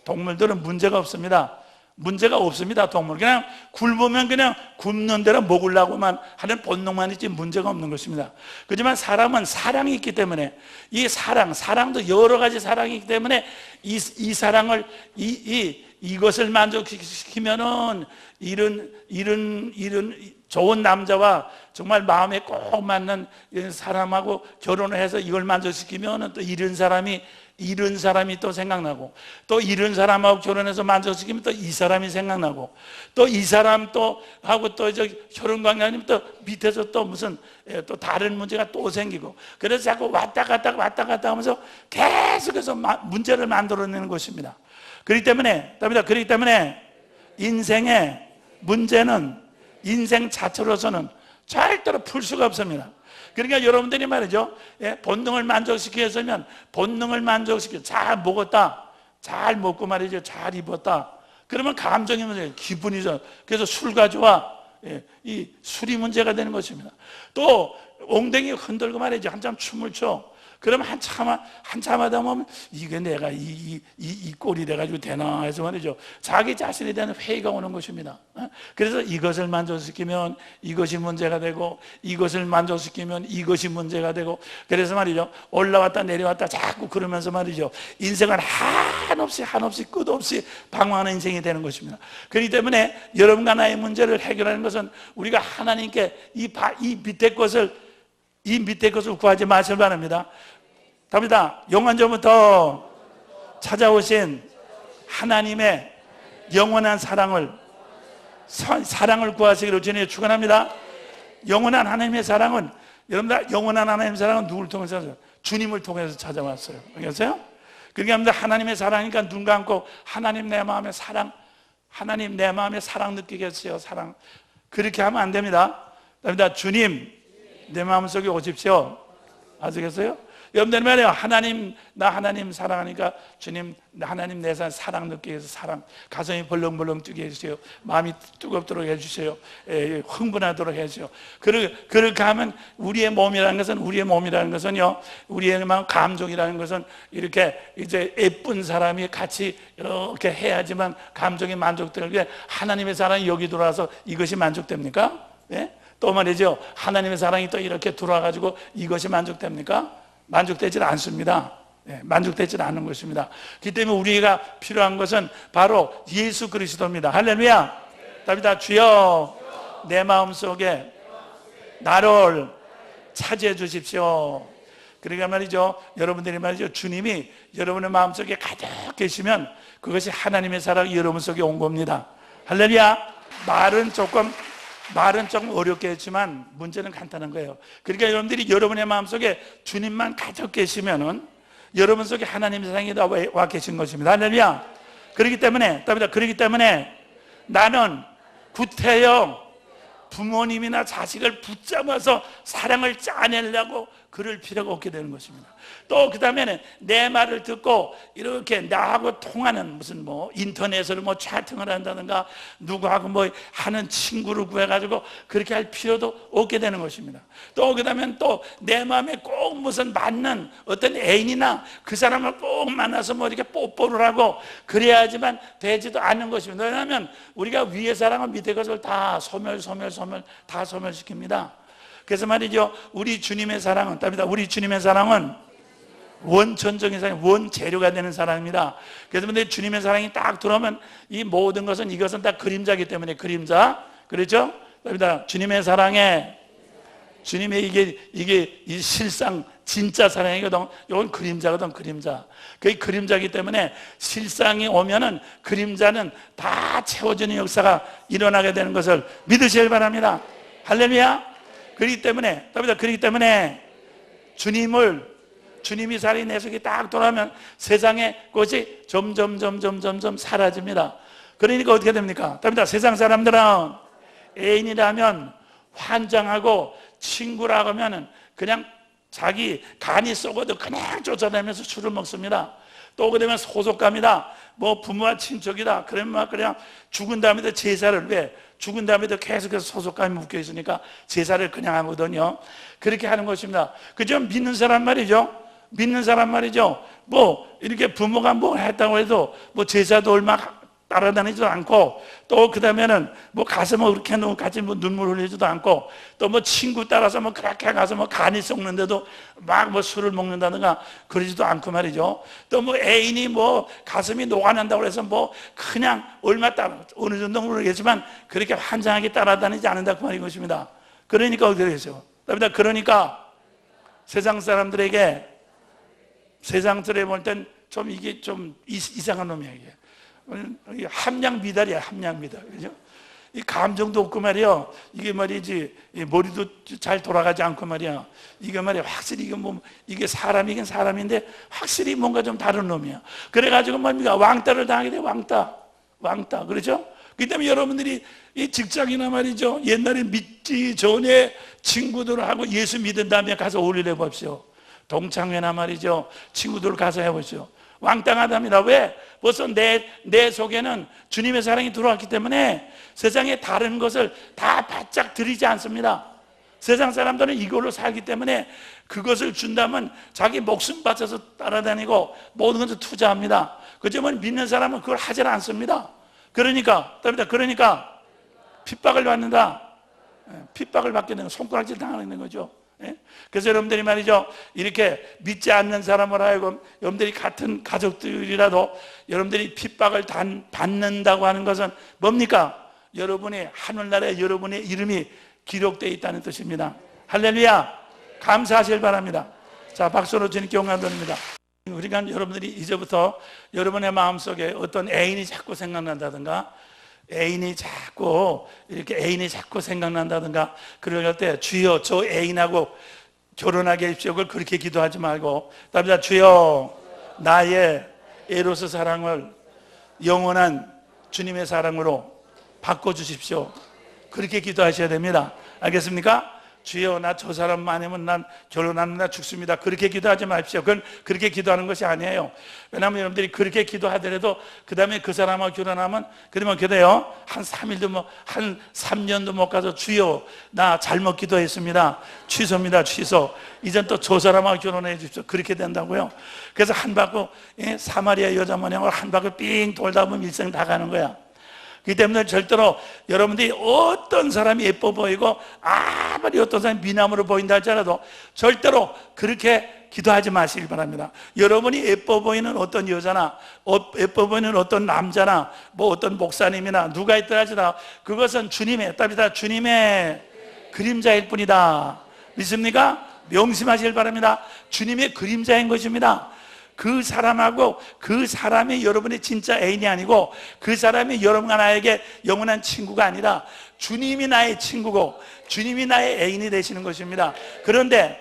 동물들은 문제가 없습니다. 문제가 없습니다. 동물 그냥 굶으면 그냥 굶는 대로 먹으려고만 하는 본능만 있지 문제가 없는 것입니다. 그렇지만 사람은 사랑이 있기 때문에 이 사랑도 여러 가지 사랑이 있기 때문에 이 사랑을 이것을 만족시키면은 이런 좋은 남자와 정말 마음에 꼭 맞는 사람하고 결혼을 해서 이걸 만족시키면 또 이런 사람이 또 생각나고, 또 이런 사람하고 결혼해서 만족시키면 또 이 사람이 생각나고, 또 이 사람 또 하고 또 결혼 관계하면 또 밑에서 또 무슨 또 다른 문제가 또 생기고, 그래서 자꾸 왔다 갔다 하면서 계속해서 문제를 만들어내는 것입니다. 그렇기 때문에 인생의 문제는 인생 자체로서는 절대로 풀 수가 없습니다. 그러니까 여러분들이 말이죠, 본능을 만족시키기 위해서면 잘 먹었다, 잘 먹고 말이죠, 잘 입었다, 그러면 감정이 문제예요. 기분이죠. 그래서 술 가져와, 이 술이 문제가 되는 것입니다. 또 엉덩이 흔들고 말이죠, 한참 춤을 춰. 그럼 한참 하다 보면 이게 내가 이 꼴이 돼가지고 되나 해서 말이죠, 자기 자신에 대한 회의가 오는 것입니다. 그래서 이것을 만족시키면 이것이 문제가 되고, 이것을 만족시키면 이것이 문제가 되고, 그래서 말이죠, 올라왔다 내려왔다 자꾸 그러면서 말이죠, 인생은 한없이 끝없이 방황하는 인생이 되는 것입니다. 그렇기 때문에 여러분과 나의 문제를 해결하는 것은 우리가 하나님께 이 밑에 것을 구하지 마시길 바랍니다. 답니다. 영원전부터 찾아오신 하나님의 영원한 사랑을 구하시기를 주님 축원합니다. 영원한 하나님의 사랑은, 여러분들, 영원한 하나님의 사랑은 누구를 통해서? 주님을 통해서 찾아왔어요. 알겠어요? 그러니까 하나님의 사랑이니까 눈 감고 하나님 내 마음의 사랑 느끼게 해주세요. 사랑. 그렇게 하면 안 됩니다. 답니다. 주님 내 마음속에 오십시오. 아시겠어요? 여러분들 말이에요. 나 하나님 사랑하니까 주님, 하나님 내 사랑 느끼게 해서 가슴이 벌렁벌렁 뛰게 해주세요. 마음이 뜨겁도록 해주세요. 흥분하도록 해주세요. 그렇게 하면 우리의 몸이라는 것은요, 우리의 마음, 감정이라는 것은 이렇게 이제 예쁜 사람이 같이 이렇게 해야지만 감정이 만족되게, 하나님의 사랑이 여기 들어와서 이것이 만족됩니까? 네? 또 말이죠, 하나님의 사랑이 또 이렇게 들어와가지고 이것이 만족됩니까? 만족되지 않습니다. 만족되지 않는 것입니다. 그렇기 때문에 우리가 필요한 것은 바로 예수 그리스도입니다. 할렐루야. 답니다. 주여 내 마음속에 나를 차지해 주십시오. 그러니까 말이죠, 여러분들이 말이죠, 주님이 여러분의 마음속에 가득 계시면 그것이 하나님의 사랑이 여러분 속에 온 겁니다. 할렐루야. 말은 조금 어렵게 했지만 문제는 간단한 거예요. 그러니까 여러분들이 여러분의 마음속에 주님만 가지고 계시면은 여러분 속에 하나님의 사랑이 와 계신 것입니다. 할렐루야. 그렇기 때문에 나는 구태여 부모님이나 자식을 붙잡아서 사랑을 짜내려고 그럴 필요가 없게 되는 것입니다. 또 그 다음에는 내 말을 듣고 이렇게 나하고 통하는 무슨 인터넷으로 채팅을 한다든가 누구하고 하는 친구를 구해가지고 그렇게 할 필요도 없게 되는 것입니다. 또 그 다음에 또 내 마음에 꼭 무슨 맞는 어떤 애인이나 그 사람을 꼭 만나서 이렇게 뽀뽀를 하고 그래야지만 되지도 않는 것입니다. 왜냐하면 우리가 위의 사랑은 밑에 것을 다 다 소멸시킵니다. 그래서 말이죠, 우리 주님의 사랑은 원천적인 사랑, 원재료가 되는 사랑입니다. 그래서 내 주님의 사랑이 딱 들어오면 이 모든 것은 이것은 다 그림자이기 때문에 그림자, 그렇죠? 주님의 사랑에 이게 이 실상 진짜 사랑이거든. 이건 그림자거든, 그림자. 그게 그림자이기 때문에 실상이 오면은 그림자는 다 채워지는 역사가 일어나게 되는 것을 믿으시길 바랍니다. 할렐루야. 그렇기 때문에 주님이 살이 내 속에 딱 돌아오면 세상의 것이 점점 사라집니다. 그러니까 어떻게 됩니까? 세상 사람들은 애인이라면 환장하고 친구라고 하면은 그냥 자기 간이 썩어도 그냥 쫓아다니면서 술을 먹습니다. 또 그러면 소속감이다, 부모와 친척이다, 그러면 그냥 죽은 다음에도 제사를, 왜? 죽은 다음에도 계속해서 소속감이 묶여 있으니까 제사를 그냥 하거든요. 그렇게 하는 것입니다. 그죠? 믿는 사람 말이죠. 이렇게 부모가 했다고 해도 제사도 얼마 따라다니지도 않고, 또 그 다음에는 가서 그렇게 같이 눈물 흘리지도 않고, 또 친구 따라서 그렇게 가서 간이 썩는데도 술을 먹는다든가 그러지도 않고 말이죠. 또 애인이 가슴이 녹아난다고 해서 그냥 얼마 어느 정도 모르겠지만 그렇게 환장하게 따라다니지 않는다 그 말인 것입니다. 그러니까 어떻게 되죠? 그러니까 세상 사람들에게 볼 땐 이게 좀 이상한 놈이야, 이게. 함량 미달이야, 함량 미달. 그죠? 이 감정도 없고 말이야. 이게 말이지, 머리도 잘 돌아가지 않고 말이야. 이게 말이야, 확실히 이게 사람이긴 사람인데 확실히 뭔가 좀 다른 놈이야. 그래가지고 뭡니까? 왕따를 당하게 돼, 왕따. 그렇죠? 그 때문에 여러분들이 이 직장이나 말이죠, 옛날에 믿기 전에 친구들하고 예수 믿은 다음에 가서 어울려 보십시오. 동창회나 말이죠, 친구들 가서 해보십시오. 왕따하답니다. 왜? 벌써 내 속에는 주님의 사랑이 들어왔기 때문에 세상에 다른 것을 다 바짝 들이지 않습니다. 세상 사람들은 이걸로 살기 때문에 그것을 준다면 자기 목숨 바쳐서 따라다니고 모든 것을 투자합니다. 그렇지만 믿는 사람은 그걸 하지 않습니다. 그러니까 핍박을 받는다. 핍박을 받게 되는, 손가락질 당하는 거죠. 그래서 여러분들이 말이죠, 이렇게 믿지 않는 사람을 하여금 여러분들이 같은 가족들이라도 여러분들이 핍박을 받는다고 하는 것은 뭡니까? 여러분의 하늘나라에 여러분의 이름이 기록되어 있다는 뜻입니다. 할렐루야. 감사하시길 바랍니다. 자, 박수로 주님께 영광 돌립니다. 그러니까 여러분들이 이제부터 여러분의 마음속에 어떤 애인이 자꾸 생각난다든가, 애인이 자꾸 생각난다든가 그럴 때, 주여 저 애인하고 결혼하게 해주십시오. 그걸 그렇게 기도하지 말고, 주여 나의 에로스 사랑을 영원한 주님의 사랑으로 바꿔주십시오. 그렇게 기도하셔야 됩니다. 알겠습니까? 주여 나 저 사람 만나면 난 결혼하면 나 죽습니다. 그렇게 기도하지 마십시오. 그건 그렇게 기도하는 것이 아니에요. 왜냐하면 여러분들이 그렇게 기도하더라도 그 다음에 그 사람하고 결혼하면 그러면 그래요, 한 3일도 한 3년도 못 가서 주여 나 잘못 기도했습니다, 취소입니다, 취소. 이젠 또 저 사람하고 결혼해 주십시오. 그렇게 된다고요. 그래서 한 바퀴 사마리아 여자 모양으로 한 바퀴 삥 돌다 보면 일생 다 가는 거야. 그렇기 때문에 절대로 여러분들이 어떤 사람이 예뻐 보이고 아무리 어떤 사람이 미남으로 보인다 할지라도 절대로 그렇게 기도하지 마시길 바랍니다. 여러분이 예뻐 보이는 어떤 여자나 예뻐 보이는 어떤 남자나 어떤 목사님이나 누가 있더라 할지라도 그것은 주님의 그림자일 뿐이다. 믿습니까? 명심하시길 바랍니다. 주님의 그림자인 것입니다. 그 사람하고 그 사람이 여러분의 진짜 애인이 아니고 그 사람이 여러분과 나에게 영원한 친구가 아니라 주님이 나의 친구고 주님이 나의 애인이 되시는 것입니다. 그런데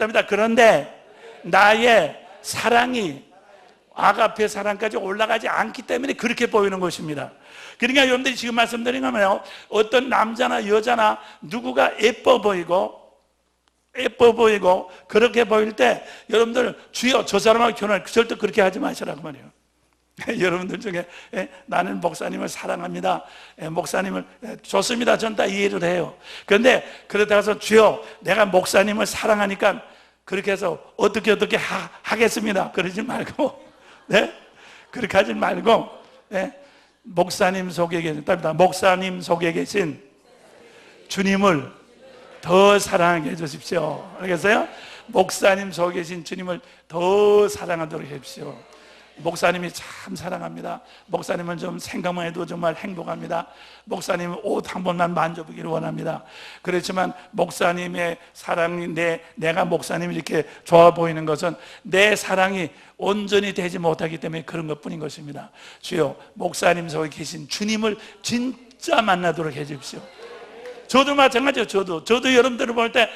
나의 사랑이 아가페 사랑까지 올라가지 않기 때문에 그렇게 보이는 것입니다. 그러니까 여러분들이 지금 말씀드린 거면요, 어떤 남자나 여자나 누구가 예뻐 보이고 그렇게 보일 때 여러분들 주여 저 사람하고 결혼할 절대 그렇게 하지 마시라고 말이에요. 여러분들 중에 나는 목사님을 사랑합니다, 목사님을 좋습니다, 전 다 이해를 해요. 그런데 그러다가 해서 주여 내가 목사님을 사랑하니까 그렇게 해서 어떻게 하겠습니다 그러지 말고, 네? 그렇게 하지 말고, 네? 목사님 속에 계신 주님을 더 사랑하게 해주십시오. 알겠어요? 목사님 속에 계신 주님을 더 사랑하도록 해주십시오. 목사님이 참 사랑합니다. 목사님은 좀 생각만 해도 정말 행복합니다. 목사님 옷 한 번만 만져보기를 원합니다. 그렇지만 목사님의 사랑이 내가 목사님이 이렇게 좋아 보이는 것은 내 사랑이 온전히 되지 못하기 때문에 그런 것뿐인 것입니다. 주여 목사님 속에 계신 주님을 진짜 만나도록 해주십시오. 저도 마찬가지예요. 저도 여러분들을 볼 때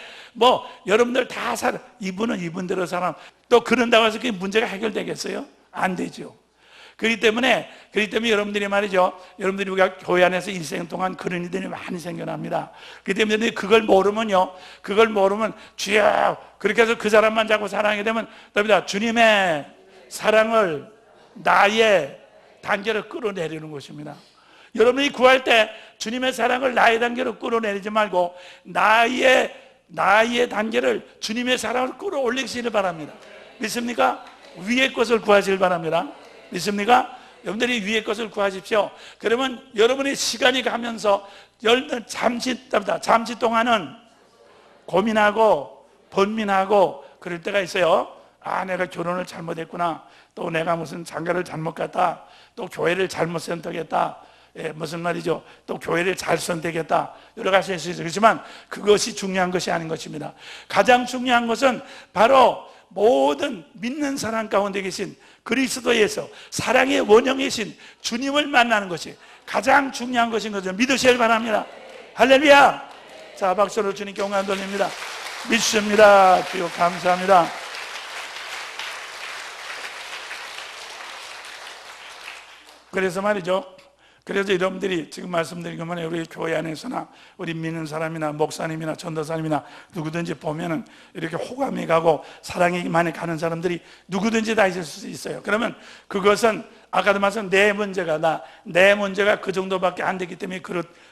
여러분들 다 이분은 이분대로 사랑, 또 그런다고 해서 그게 문제가 해결되겠어요? 안 되죠. 그렇기 때문에 여러분들이 말이죠, 여러분들이 우리가 교회 안에서 일생 동안 그런 일들이 많이 생겨납니다. 그렇기 때문에 그걸 모르면 주여 그렇게 해서 그 사람만 자꾸 사랑하게 되면 주님의 사랑을 나의 단계로 끌어내리는 것입니다. 여러분이 구할 때 주님의 사랑을 나의 단계로 끌어내리지 말고 나의 단계를 주님의 사랑으로 끌어올리시길 바랍니다. 믿습니까? 위의 것을 구하시길 바랍니다. 믿습니까? 여러분들이 위의 것을 구하십시오. 그러면 여러분의 시간이 가면서 잠시 동안은 고민하고 번민하고 그럴 때가 있어요. 내가 결혼을 잘못했구나, 또 내가 무슨 장가를 잘못 갔다, 또 교회를 잘못 선택했다, 무슨 말이죠, 또 교회를 잘 선택했다, 여러 가지 수 있어요. 그렇지만 그것이 중요한 것이 아닌 것입니다. 가장 중요한 것은 바로 모든 믿는 사람 가운데 계신 그리스도에서 사랑의 원형이신 주님을 만나는 것이 가장 중요한 것인 것을 믿으시길 바랍니다. 할렐루야. 자, 박수로 주님께 영광 돌립니다. 믿습니다. 주여 감사합니다. 그래서 말이죠, 그래서 여러분들이 지금 말씀드린 것만 우리 교회 안에서나 우리 믿는 사람이나 목사님이나 전도사님이나 누구든지 보면은 이렇게 호감이 가고 사랑이 많이 가는 사람들이 누구든지 다 있을 수 있어요. 그러면 그것은 아까도 말씀 내 문제가 그 정도밖에 안 되기 때문에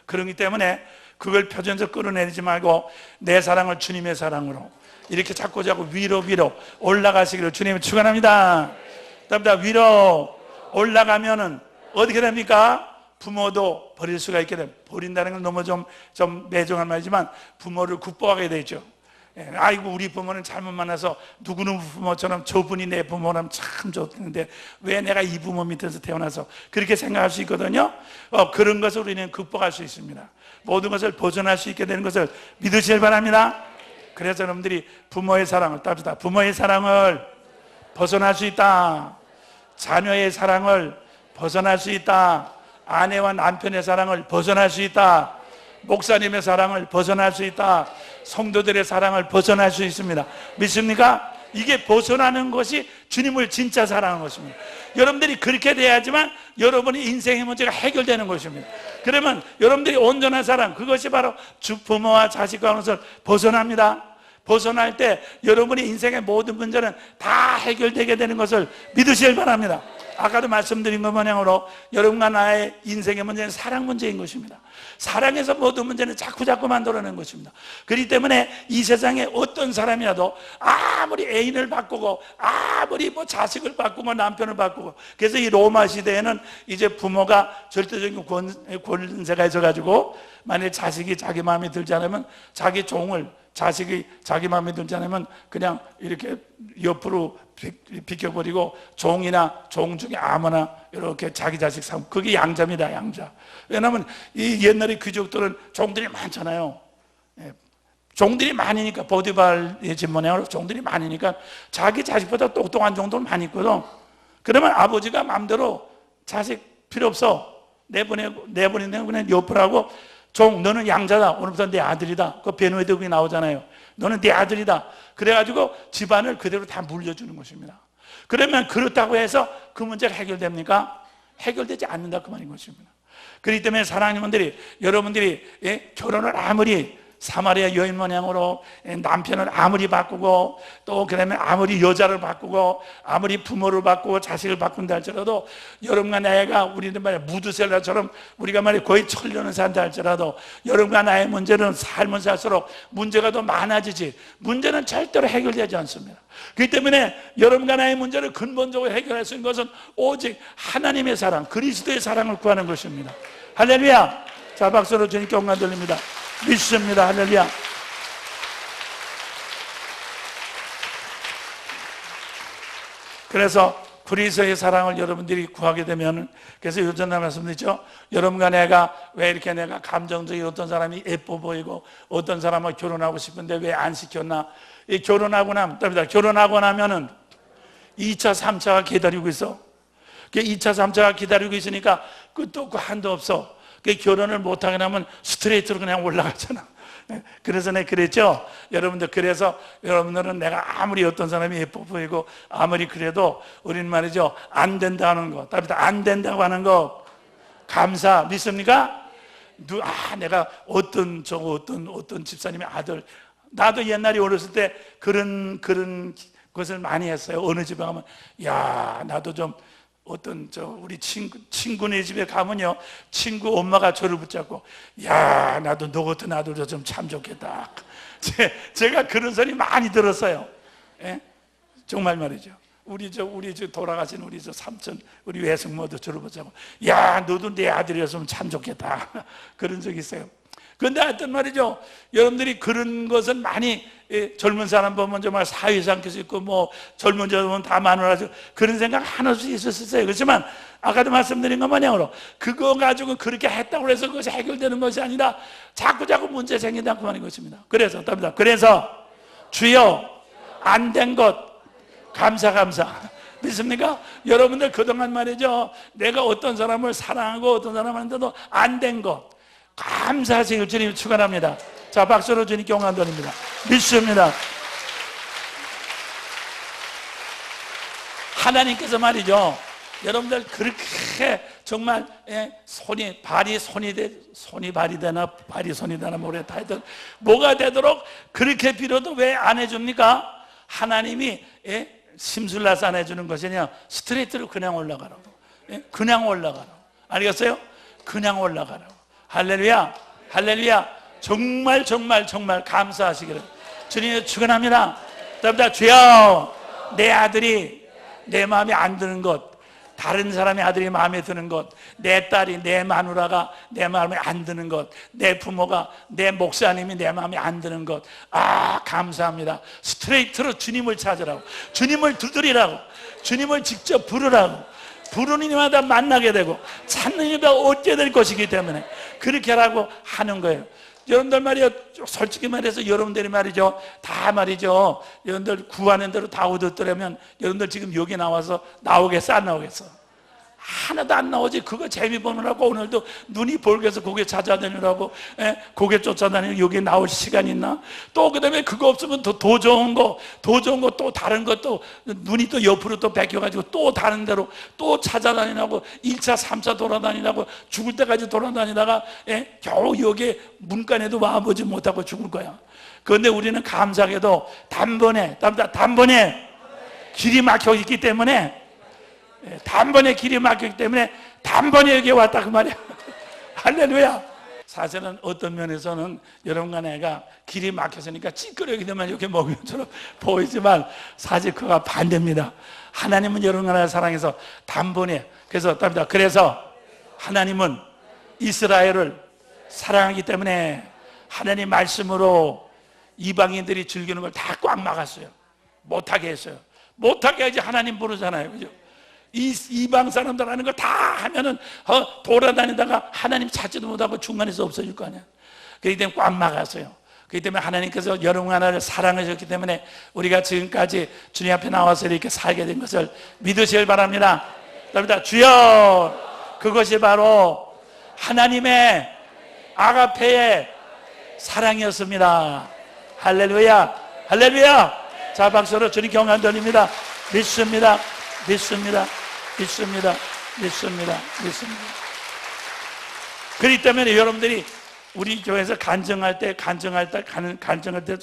그러기 때문에 그걸 표준에서 끌어내리지 말고 내 사랑을 주님의 사랑으로 이렇게 자꾸 위로 올라가시기를 주님을 축원합니다. 위로 올라가면은 어떻게 됩니까? 부모도 버릴 수가 있게 됩니다. 버린다는 건 너무 좀 매정한 말이지만 부모를 굽보하게 되죠. 아이고 우리 부모는 잘못 만나서 누구는 부모처럼 저분이 내 부모라면 참 좋겠는데 왜 내가 이 부모 밑에서 태어나서 그렇게 생각할 수 있거든요. 그런 것을 우리는 극복할 수 있습니다. 모든 것을 벗어날 수 있게 되는 것을 믿으시길 바랍니다. 그래서 여러분들이 부모의 사랑을 벗어날 수 있다. 자녀의 사랑을 벗어날 수 있다. 아내와 남편의 사랑을 벗어날 수 있다. 목사님의 사랑을 벗어날 수 있다. 성도들의 사랑을 벗어날 수 있습니다. 믿습니까? 이게 벗어나는 것이 주님을 진짜 사랑하는 것입니다. 여러분들이 그렇게 돼야지만 여러분의 인생의 문제가 해결되는 것입니다. 그러면 여러분들이 온전한 사랑, 그것이 바로 부모와 자식과 하는 것을 벗어납니다. 벗어날 때 여러분의 인생의 모든 문제는 다 해결되게 되는 것을 믿으시길 바랍니다. 아까도 말씀드린 것 마냥으로 여러분과 나의 인생의 문제는 사랑 문제인 것입니다. 사랑에서 모든 문제는 자꾸 만들어내는 것입니다. 그렇기 때문에 이 세상에 어떤 사람이라도 아무리 애인을 바꾸고 아무리 자식을 바꾸고 남편을 바꾸고, 그래서 이 로마 시대에는 이제 부모가 절대적인 권세가 있어가지고 만약에 자식이 자기 마음에 들지 않으면 자식이 자기 마음에 들지 않으면 그냥 이렇게 옆으로 비켜버리고 종 중에 아무나 이렇게 자기 자식 삼고, 그게 양자입니다. 양자. 왜냐하면 이 옛날에 귀족들은 종들이 많잖아요. 종들이 많으니까, 보디발의 집 모양으로 종들이 많으니까 자기 자식보다 똑똑한 종들은 많이 있거든. 그러면 아버지가 마음대로 자식 필요 없어. 내보내면 그냥 옆으라고 종, 너는 양자다. 오늘부터 내 아들이다. 그 변호의 그게 나오잖아요. 너는 내 아들이다. 그래가지고 집안을 그대로 다 물려주는 것입니다. 그러면 그렇다고 해서 그 문제가 해결됩니까? 해결되지 않는다 그 말인 것입니다. 그렇기 때문에 사랑하는 분들이, 여러분들이 결혼을 아무리 사마리아 여인 모양으로 남편을 아무리 바꾸고, 또 그다음에 아무리 여자를 바꾸고, 아무리 부모를 바꾸고 자식을 바꾼다 할지라도, 여러분과 나이가 우리는 말이야 무드셀라처럼 우리가 말이야 거의 천년을 산다 할지라도, 여러분과 나의 문제는 살면 살수록 문제가 더 많아지지 문제는 절대로 해결되지 않습니다. 그렇기 때문에 여러분과 나의 문제를 근본적으로 해결할 수 있는 것은 오직 하나님의 사랑, 그리스도의 사랑을 구하는 것입니다. 할렐루야. 자, 박수로 주님께 영광 돌립니다. 믿습니다. 할렐루야. 그래서 그리스도의 사랑을 여러분들이 구하게 되면, 그래서 요즘 나 말씀드렸죠. 여러분과 내가 왜 이렇게 내가 감정적인 어떤 사람이 예뻐 보이고 어떤 사람하고 결혼하고 싶은데 왜 안 시켰나? 이 결혼하고 나면은 2차, 3차가 기다리고 있어. 2차, 3차가 기다리고 있으니까 끝도 없고 한도 없어. 결혼을 못하게 하면 스트레이트로 그냥 올라가잖아. 그래서 내가 그랬죠. 여러분들, 그래서 여러분들은 내가 아무리 어떤 사람이 예뻐 보이고 아무리 그래도 우리는 말이죠, 안 된다는 거, 안 된다고 하는 거 감사. 믿습니까? 내가 어떤 집사님의 아들, 나도 옛날에 어렸을 때 그런 것을 많이 했어요. 어느 집에 가면 야, 나도 좀 우리 친구네 집에 가면요, 친구 엄마가 저를 붙잡고 야, 나도 너 같은 아들도 좀 참 좋겠다. 제가 그런 소리 많이 들었어요. 예? 정말 말이죠. 우리 돌아가신 우리 삼촌, 우리 외숙모도 저를 붙잡고 야, 너도 내 아들이었으면 참 좋겠다. 그런 적이 있어요. 그런데 하여튼 말이죠, 여러분들이 그런 것은 많이 젊은 사람 보면 정말 사회상 교수 있고 뭐 젊은 자 보면 다 마누라죠, 그런 생각 하나씩 있었어요. 그렇지만 아까도 말씀드린 것 마냥으로 그거 가지고 그렇게 했다고 해서 그것이 해결되는 것이 아니라 자꾸 문제 생긴다고 하는 것입니다. 그래서 주여 안 된 것 감사. 믿습니까? 여러분들 그동안 말이죠, 내가 어떤 사람을 사랑하고 어떤 사람한테도 안 된 것 감사하세요. 주님 축원합니다. 자, 박수로 주님께 영광 돌립니다. 믿습니다. 하나님께서 말이죠, 여러분들 그렇게 정말 발이 손이 되나 모르겠다. 하여튼 뭐가 되도록 그렇게 빌어도 왜 안 해줍니까? 하나님이 심술나서 안 해주는 것이 아니라 스트레이트로 그냥 올라가라고. 그냥 올라가라고. 알겠어요? 그냥 올라가라고. 할렐루야. 정말 감사하시기를 주님 축원합니다. 주여, 내 아들이 내 마음에 안 드는 것, 다른 사람의 아들이 마음에 드는 것, 내 딸이, 내 마누라가 내 마음에 안 드는 것, 내 부모가, 내 목사님이 내 마음에 안 드는 것, 감사합니다. 스트레이트로 주님을 찾으라고, 주님을 두드리라고, 주님을 직접 부르라고. 부르는 이마다 만나게 되고 찾는 이마다 얻게 될 것이기 때문에 그렇게 하라고 하는 거예요. 여러분들 말이요, 솔직히 말해서 여러분들이 말이죠, 다 말이죠, 여러분들 구하는 대로 다 얻었더라면 여러분들 지금 여기 나와서 나오겠어, 안 나오겠어? 하나도 안 나오지. 그거 재미 보느라고 오늘도 눈이 볼게서 고개 찾아다니라고, 고개 쫓아다니고 여기 나올 시간 있나? 또 그다음에 그거 없으면 더 좋은 거 또 다른 것도 눈이 또 옆으로 또 베껴가지고 또 다른 데로 또 찾아다니라고 1차 3차 돌아다니라고 죽을 때까지 돌아다니다가 겨우 여기 문간에도 와보지 못하고 죽을 거야. 그런데 우리는 감사하게도 단번에 길이 막혀 있기 때문에, 단번에 길이 막혔기 때문에 단번에 여기 왔다 그 말이야. 할렐루야. 사실은 어떤 면에서는 여러분과 내가 길이 막혔으니까 찌끄러기 되면 이렇게 먹은 것처럼 보이지만 사실 그가 반대입니다. 하나님은 여러분과 나를 사랑해서 단번에, 그래서 하나님은 이스라엘을 사랑하기 때문에 하나님 말씀으로 이방인들이 즐기는 걸 다 꽉 막았어요. 못하게 했어요. 못하게 해야지 하나님 부르잖아요. 그죠? 이방 사람들 하는 걸 다 하면은 돌아다니다가 하나님 찾지도 못하고 중간에서 없어질 거 아니야. 그렇기 때문에 꽉 막았어요. 그렇기 때문에 하나님께서 여러분 하나를 사랑하셨기 때문에 우리가 지금까지 주님 앞에 나와서 이렇게 살게 된 것을 믿으시길 바랍니다. 그럽니다. 주여, 그것이 바로 하나님의 아가페의 사랑이었습니다. 할렐루야, 할렐루야. 자, 박수로 주님 경안 돌립니다. 믿습니다, 믿습니다, 믿습니다, 믿습니다, 믿습니다. 그렇기 때문에 여러분들이 우리 교회에서 간증할 때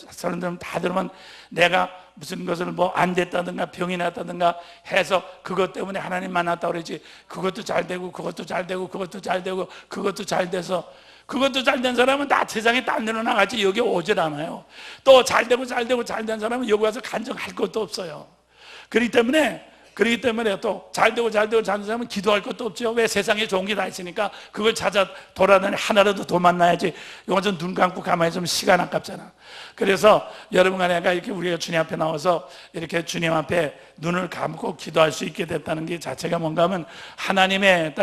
사람들은 다 들으면 내가 무슨 것을 뭐 안 됐다든가 병이 났다든가 해서 그것 때문에 하나님 만났다고 그러지, 그것도 잘 되고 그것도 잘 되고 그것도 잘 되고 그것도 잘 돼서, 그것도 잘 된 사람은 다 세상에 딴 데로 나가지 여기 오질 않아요. 또 잘 되고 잘 된 사람은 여기 와서 간증할 것도 없어요. 그렇기 때문에 또 잘 되고 잘 된 사람은 기도할 것도 없죠. 왜? 세상에 좋은 게 다 있으니까 그걸 찾아 돌아다니 하나라도 더 만나야지. 이건 좀 눈 감고 가만히 있으면 시간 아깝잖아. 그래서 여러분과 내가 이렇게 우리가 주님 앞에 나와서 이렇게 주님 앞에 눈을 감고 기도할 수 있게 됐다는 게 자체가 뭔가 하면 하나님의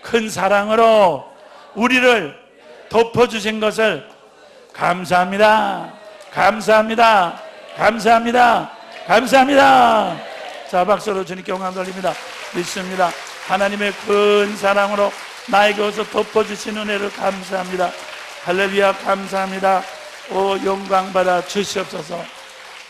큰 사랑으로 우리를 덮어주신 것을 감사합니다. 감사합니다. 감사합니다. 감사합니다. 자, 박수로 주님께 영광 돌립니다. 믿습니다. 하나님의 큰 사랑으로 나에게 어서 덮어주신 은혜를 감사합니다. 할렐루야, 감사합니다. 오, 영광 받아 주시옵소서.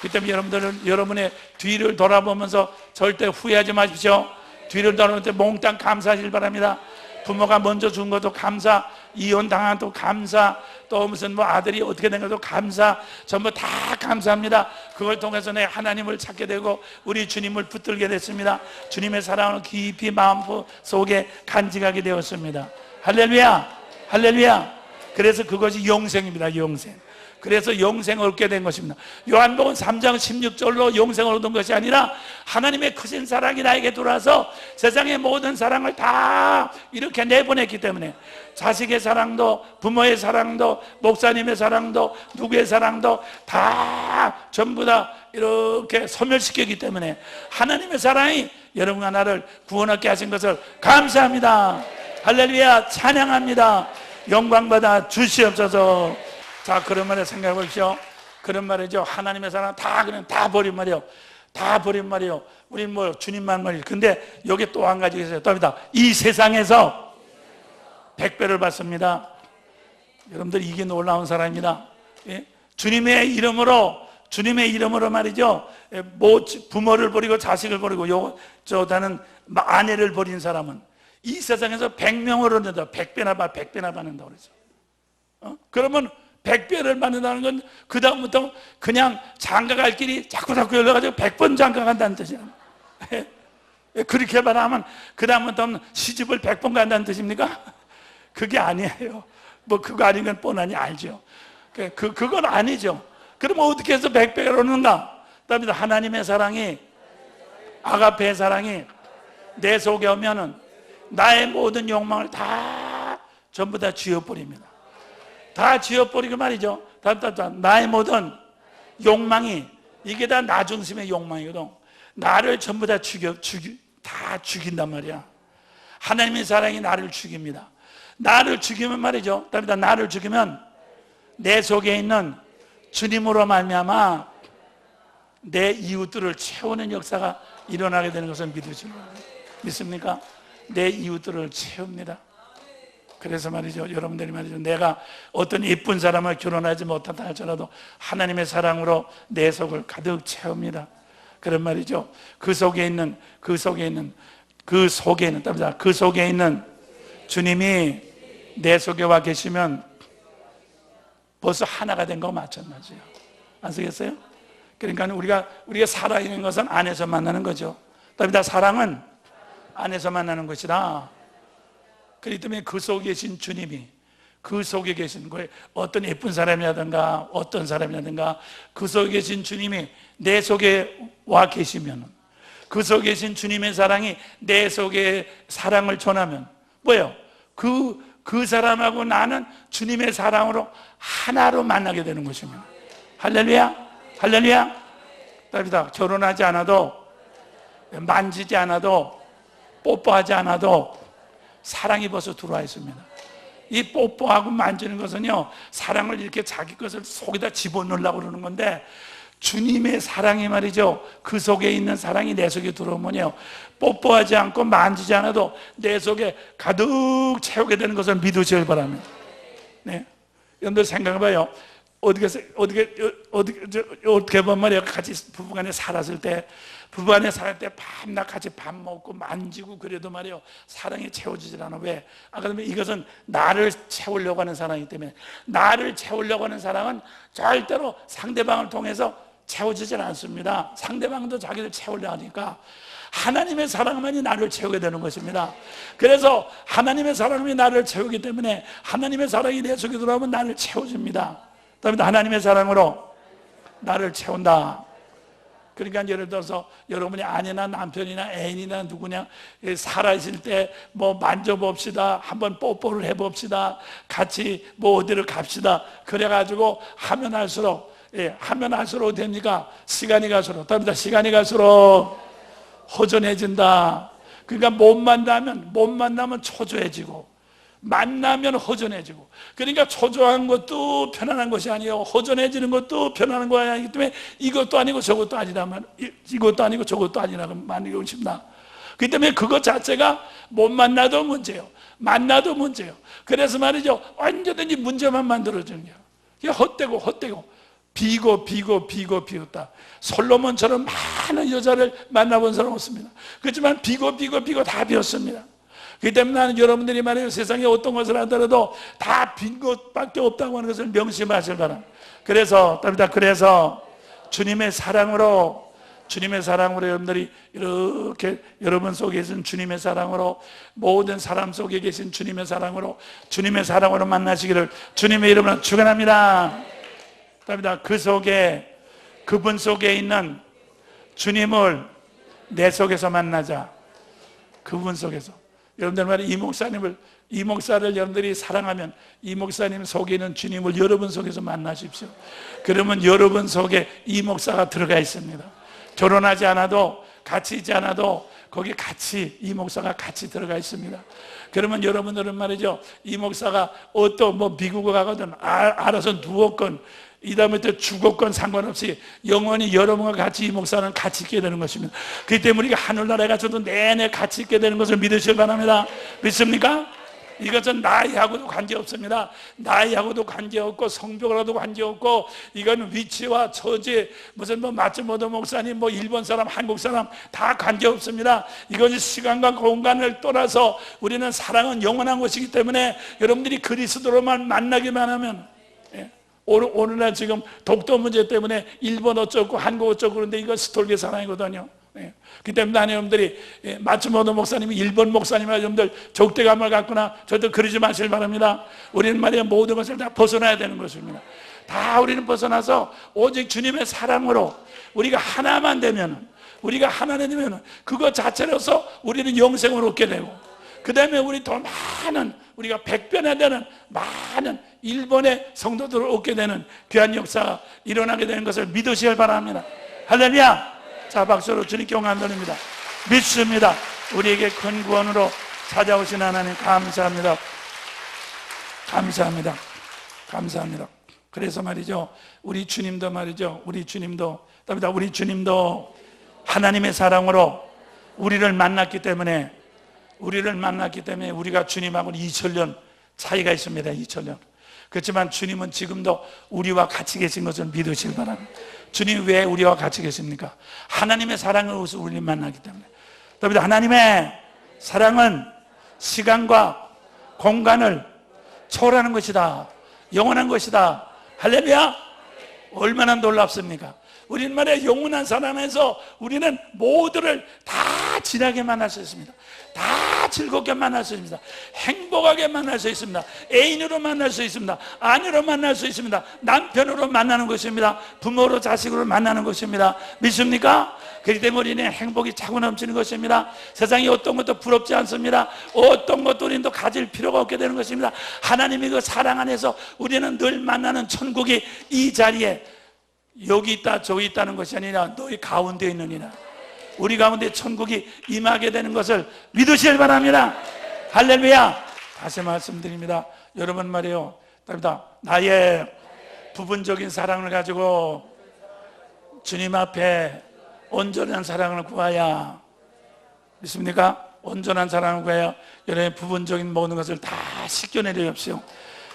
그 때문에 여러분들은 여러분의 뒤를 돌아보면서 절대 후회하지 마십시오. 뒤를 돌아볼 때 몽땅 감사하시길 바랍니다. 부모가 먼저 준 것도 감사, 이혼 당한 것도 감사, 또 무슨 뭐 아들이 어떻게 된 것도 감사, 전부 다 감사합니다. 그걸 통해서 내 하나님을 찾게 되고 우리 주님을 붙들게 됐습니다. 주님의 사랑을 깊이 마음 속에 간직하게 되었습니다. 할렐루야, 할렐루야. 그래서 그것이 영생입니다. 영생. 그래서 영생을 얻게 된 것입니다. 요한복음 3장 16절로 영생을 얻은 것이 아니라 하나님의 크신 사랑이 나에게 들어와서 세상의 모든 사랑을 다 이렇게 내보냈기 때문에, 자식의 사랑도 부모의 사랑도 목사님의 사랑도 누구의 사랑도 다 전부 다 이렇게 소멸시켰기 때문에 하나님의 사랑이 여러분과 나를 구원하게 하신 것을 감사합니다. 할렐루야, 찬양합니다. 영광받아 주시옵소서. 자, 그런 말에 생각해 보십시오. 그런 말이죠. 하나님의 사랑 다 버린 말이요. 다 버린 말이요. 우린 뭐 주님만 말이요. 근데 여기 또 한 가지 있어요. 또합니다. 이 세상에서 100배를 받습니다. 여러분들 이게 놀라운 사람입니다. 예? 주님의 이름으로 말이죠. 뭐 부모를 버리고 자식을 버리고 다는 아내를 버린 사람은 이 세상에서 100명을 얻는다. 100배나 받는다고 그러죠. 그러면 100배를 받는다는 건 그 다음부터 그냥 장가 갈 길이 자꾸 열려가지고 100번 장가 간다는 뜻이야. 그렇게 말하면 그 다음부터는 시집을 100번 간다는 뜻입니까? 그게 아니에요. 뭐 그거 아닌 건 뻔하니 알죠. 그건 아니죠. 그러면 어떻게 해서 100배가 오는가? 그다음에 하나님의 사랑이, 아가페의 사랑이 내 속에 오면은 나의 모든 욕망을 다 전부 다 지워버립니다. 다 지워버리고 말이죠. 나의 모든 욕망이, 이게 다 나 중심의 욕망이거든. 나를 전부 다 죽인단 말이야. 하나님의 사랑이 나를 죽입니다. 나를 죽이면 말이죠. 나를 죽이면 내 속에 있는 주님으로 말미암아 내 이웃들을 채우는 역사가 일어나게 되는 것을 믿습니까? 내 이웃들을 채웁니다. 그래서 말이죠, 여러분들이 말이죠, 내가 어떤 예쁜 사람을 결혼하지 못한다 할지라도 하나님의 사랑으로 내 속을 가득 채웁니다. 그런 말이죠. 그 속에 있는 주님이 내 속에 와 계시면 벌써 하나가 된 거 마찬가지예요. 안 쓰겠어요? 그러니까 우리가 살아있는 것은 안에서 만나는 거죠. 그다음에 사랑은 안에서 만나는 것이다. 그렇기 때문에 그 속에 계신 주님이, 그 속에 계신 거에 어떤 예쁜 사람이라든가 어떤 사람이라든가 그 속에 계신 주님이 내 속에 와 계시면, 그 속에 계신 주님의 사랑이 내 속에 사랑을 전하면 뭐예요? 그 사람하고 나는 주님의 사랑으로 하나로 만나게 되는 것입니다. 할렐루야, 할렐루야. 답니다. 결혼하지 않아도, 만지지 않아도, 뽀뽀하지 않아도 사랑이 벌써 들어와 있습니다. 이 뽀뽀하고 만지는 것은요, 사랑을 이렇게 자기 것을 속에다 집어넣으려고 그러는 건데, 주님의 사랑이 말이죠, 그 속에 있는 사랑이 내 속에 들어오면요, 뽀뽀하지 않고 만지지 않아도 내 속에 가득 채우게 되는 것을 믿으시길 바랍니다. 네. 여러분들 생각해봐요. 어떻게 보면 말이야, 같이 부부간에 살았을 때, 밤낮 같이 밥 먹고 만지고 그래도 말이요, 사랑이 채워지질 않아. 왜? 아까 전에 이것은 나를 채우려고 하는 사랑이기 때문에, 나를 채우려고 하는 사랑은 절대로 상대방을 통해서 채워지질 않습니다. 상대방도 자기를 채우려 하니까 하나님의 사랑만이 나를 채우게 되는 것입니다. 그래서 하나님의 사랑이 나를 채우기 때문에 하나님의 사랑이 내 속에 들어오면 나를 채워줍니다. 그다음에 하나님의 사랑으로 나를 채운다. 그러니까 예를 들어서 여러분이 아내나 남편이나 애인이나 누구냐 살아있을 때 뭐 만져봅시다, 한번 뽀뽀를 해봅시다, 같이 뭐 어디를 갑시다, 그래가지고 하면 할수록 됩니까? 시간이 갈수록, 시간이 갈수록 허전해진다. 그러니까 못 만나면 초조해지고, 만나면 허전해지고, 그러니까 초조한 것도 편안한 것이 아니에요. 허전해지는 것도 편안한 것이 아니기 때문에 이것도 아니고 저것도 아니라면, 이것도 아니고 저것도 아니라고 만들고 싶다. 그렇기 때문에 그것 자체가 못 만나도 문제예요. 만나도 문제예요. 그래서 말이죠, 언제든지 문제만 만들어주는 거예요. 이게 헛되고 비웠다. 솔로몬처럼 많은 여자를 만나본 사람 없습니다. 그렇지만 비고 다 비웠습니다. 그렇기 때문에 나는 여러분들이 말해요, 세상에 어떤 것을 하더라도 다 빈 것밖에 없다고 하는 것을 명심하실 바랍니다. 그래서 주님의 사랑으로 여러분들이 이렇게 여러분 속에 계신 주님의 사랑으로, 모든 사람 속에 계신 주님의 사랑으로 만나시기를 주님의 이름으로 축원합니다. 그분 속에 있는 주님을 내 속에서 만나자. 그분 속에서. 여러분들 말이야, 이 목사를 여러분들이 사랑하면 이 목사님 속에 있는 주님을 여러분 속에서 만나십시오. 그러면 여러분 속에 이 목사가 들어가 있습니다. 결혼하지 않아도, 같이 있지 않아도 거기 같이 이 목사가 같이 들어가 있습니다. 그러면 여러분들은 말이죠, 이 목사가 미국에 가거든 알아서 누웠건 이 다음에 또 죽었건 상관없이 영원히 여러분과 같이 이 목사는 같이 있게 되는 것입니다. 그렇기 때문에 우리가 하늘나라에 가서도 내내 같이 있게 되는 것을 믿으시기 바랍니다. 믿습니까? 이것은 나이하고도 관계없습니다. 나이하고도 관계없고 성별하고도 관계없고, 이건 위치와 처지, 무슨 마츠모토 목사님, 일본 사람, 한국 사람 다 관계없습니다. 이건 시간과 공간을 떠나서 우리는 사랑은 영원한 것이기 때문에 여러분들이 그리스도로만 만나기만 하면, 오늘날 지금 독도 문제 때문에 일본 어쩌고 한국 어쩌고 그런데 이건 스톨게 사랑이거든요. 그 때문에 여러분들이 마츠모토 목사님이 일본 목사님이나 여러분들 적대감을 갖거나 절대 그러지 마시길 바랍니다. 우리는 말이야 모든 것을 다 벗어나야 되는 것입니다. 다 우리는 벗어나서 오직 주님의 사랑으로 우리가 하나만 되면, 그것 자체로서 우리는 영생을 얻게 되고, 그 다음에 우리 더 많은, 우리가 100배나 되는 많은 일본의 성도들을 얻게 되는 귀한 역사가 일어나게 되는 것을 믿으시길 바랍니다. 할렐루야. 자, 박수로 주님께 영광 돌립니다. 믿습니다. 우리에게 큰 구원으로 찾아오신 하나님 감사합니다. 그래서 말이죠, 우리 주님도 하나님의 사랑으로 우리를 만났기 때문에 우리가 주님하고는 2000년 차이가 있습니다. 2000년. 그렇지만 주님은 지금도 우리와 같이 계신 것을 믿으시길 바랍니다. 주님 왜 우리와 같이 계십니까? 하나님의 사랑으로 우리를 만나기 때문에. 하나님의 사랑은 시간과 공간을 초월하는 것이다. 영원한 것이다. 할렐루야. 얼마나 놀랍습니까? 우리는 말이야, 영원한 사람에서 우리는 모두를 다 진하게 만날 수 있습니다. 다 즐겁게 만날 수 있습니다. 행복하게 만날 수 있습니다. 애인으로 만날 수 있습니다. 아내로 만날 수 있습니다. 남편으로 만나는 것입니다. 부모로 자식으로 만나는 것입니다. 믿습니까? 그렇기 때문에 우리는 행복이 차고 넘치는 것입니다. 세상에 어떤 것도 부럽지 않습니다. 어떤 것도 우리는 가질 필요가 없게 되는 것입니다. 하나님의 그 사랑 안에서 우리는 늘 만나는 천국이 이 자리에 여기 있다 저기 있다는 것이 아니라 너희 가운데 있느니라. 우리 가운데 천국이 임하게 되는 것을 믿으시길 바랍니다. 할렐루야. 다시 말씀드립니다. 여러분 말이에요. 답니다. 나의 부분적인 사랑을 가지고 주님 앞에 온전한 사랑을 구하야. 믿습니까? 온전한 사랑을 구하여 여러분의 부분적인 모든 것을 다 씻겨내려옵시오.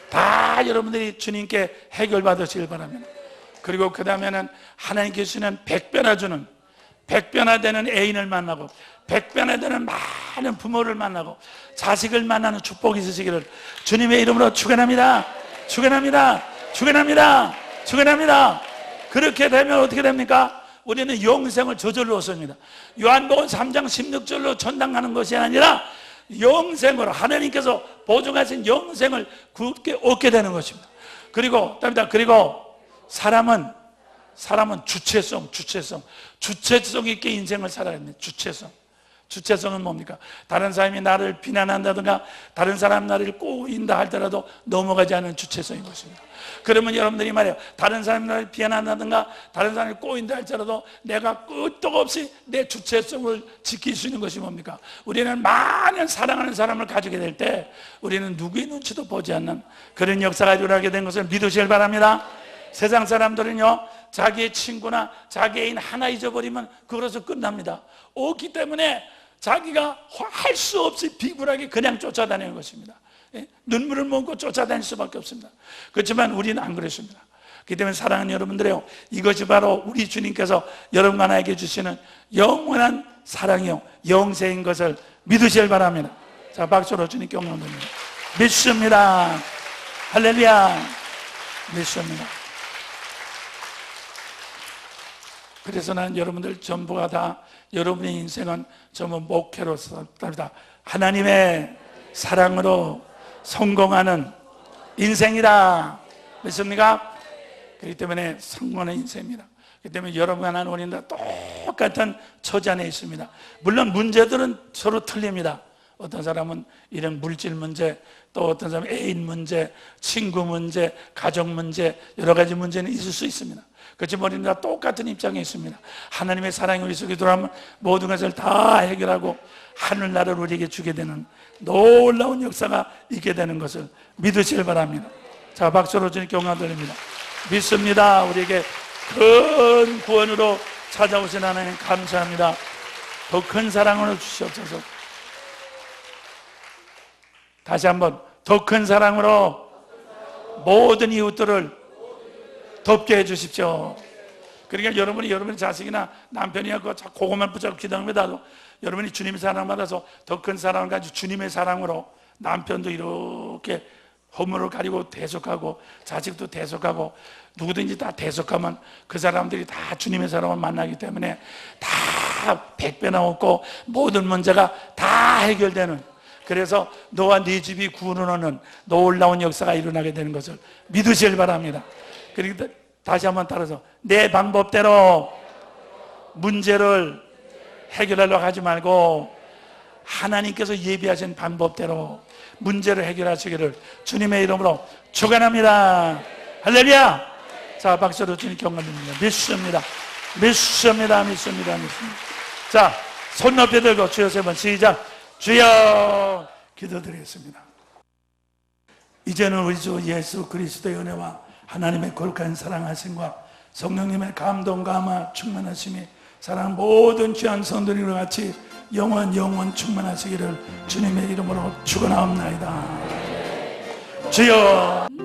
다 여러분들이 주님께 해결받으시길 바랍니다. 그리고 그 다음에는 하나님께 주시는 백배나 주는, 백배나 되는 애인을 만나고, 백배나 되는 많은 부모를 만나고, 자식을 만나는 축복이 있으시기를 주님의 이름으로 축원합니다. 축원합니다. 축원합니다. 축원합니다. 그렇게 되면 어떻게 됩니까? 우리는 영생을 저절로 얻습니다. 요한복음 3장 16절로 천당 가는 것이 아니라 영생으로 하나님께서 보증하신 영생을 굳게 얻게 되는 것입니다. 그리고 사람은 주체성 있게 인생을 살아야 됩니다. 주체성은 뭡니까? 다른 사람이 나를 비난한다든가 다른 사람 나를 꼬인다 할지라도 넘어가지 않는 주체성인 것입니다. 그러면 여러분들이 말이에요, 다른 사람이 나를 비난한다든가 다른 사람이 꼬인다 할지라도 내가 끄떡없이 내 주체성을 지킬 수 있는 것이 뭡니까? 우리는 많은 사랑하는 사람을 가지게 될 때 우리는 누구의 눈치도 보지 않는 그런 역사가 일어나게 된 것을 믿으시길 바랍니다. 세상 사람들은요, 자기의 친구나 자기 애인 하나 잊어버리면 그걸로서 끝납니다. 없기 때문에 자기가 할 수 없이 비굴하게 그냥 쫓아다니는 것입니다. 눈물을 머금고 쫓아다닐 수밖에 없습니다. 그렇지만 우리는 안 그렇습니다. 그렇기 때문에 사랑하는 여러분들이요, 이것이 바로 우리 주님께서 여러분 하나에게 주시는 영원한 사랑이요 영생인 것을 믿으시길 바랍니다. 자, 박수로 주님께 영광 드립니다. 믿습니다. 할렐루야. 믿습니다. 그래서 난 여러분들 전부가 다 여러분의 인생은 전부 목회로 삽니다. 하나님의 사랑으로 성공하는 인생이다. 믿습니까? 그렇기 때문에 성공하는 인생입니다. 그렇기 때문에 여러분 하나는 우리는 다 똑같은 처지 안에 있습니다. 물론 문제들은 서로 틀립니다. 어떤 사람은 이런 물질 문제, 또 어떤 사람은 애인 문제, 친구 문제, 가족 문제, 여러 가지 문제는 있을 수 있습니다. 그렇지만 우리는 다 똑같은 입장에 있습니다. 하나님의 사랑이 우리 속에 들어오면 모든 것을 다 해결하고 하늘나라를 우리에게 주게 되는 놀라운 역사가 있게 되는 것을 믿으시길 바랍니다. 자, 박수로 주님께 영광 드립니다. 믿습니다. 우리에게 큰 구원으로 찾아오신 하나님 감사합니다. 더 큰 사랑으로 주시옵소서. 다시 한번 더 큰 사랑으로 모든 이웃들을 덮게 해주십시오. 그러니까 여러분이 여러분의 자식이나 남편이하고 그것만 붙잡고 기도합니다. 여러분이 주님의 사랑 받아서 더 큰 사랑을 가지고 주님의 사랑으로 남편도 이렇게 허물을 가리고 대속하고 자식도 대속하고 누구든지 다 대속하면 그 사람들이 다 주님의 사랑을 만나기 때문에 다 100배나 얻고 모든 문제가 다 해결되는, 그래서 너와 네 집이 구원을 얻는 놀라운 역사가 일어나게 되는 것을 믿으시길 바랍니다. 그리고 다시 한번 따라서 내 방법대로 문제를 해결하려고 하지 말고 하나님께서 예비하신 방법대로 문제를 해결하시기를 주님의 이름으로 축원합니다. 할렐루야. 자, 박수로 주님께 영광 드립니다. 믿습니다. 믿습니다. 믿습니다. 믿습니다. 자, 손 높이 들고 주여 세 번 시작. 주여. 기도드리겠습니다. 이제는 우리 주 예수 그리스도의 은혜와 하나님의 거룩한 사랑하심과 성령님의 감동 감화 충만하심이 사랑 모든 귀한 성도님과 같이 영원 충만하시기를 주님의 이름으로 축원하옵나이다. 주여.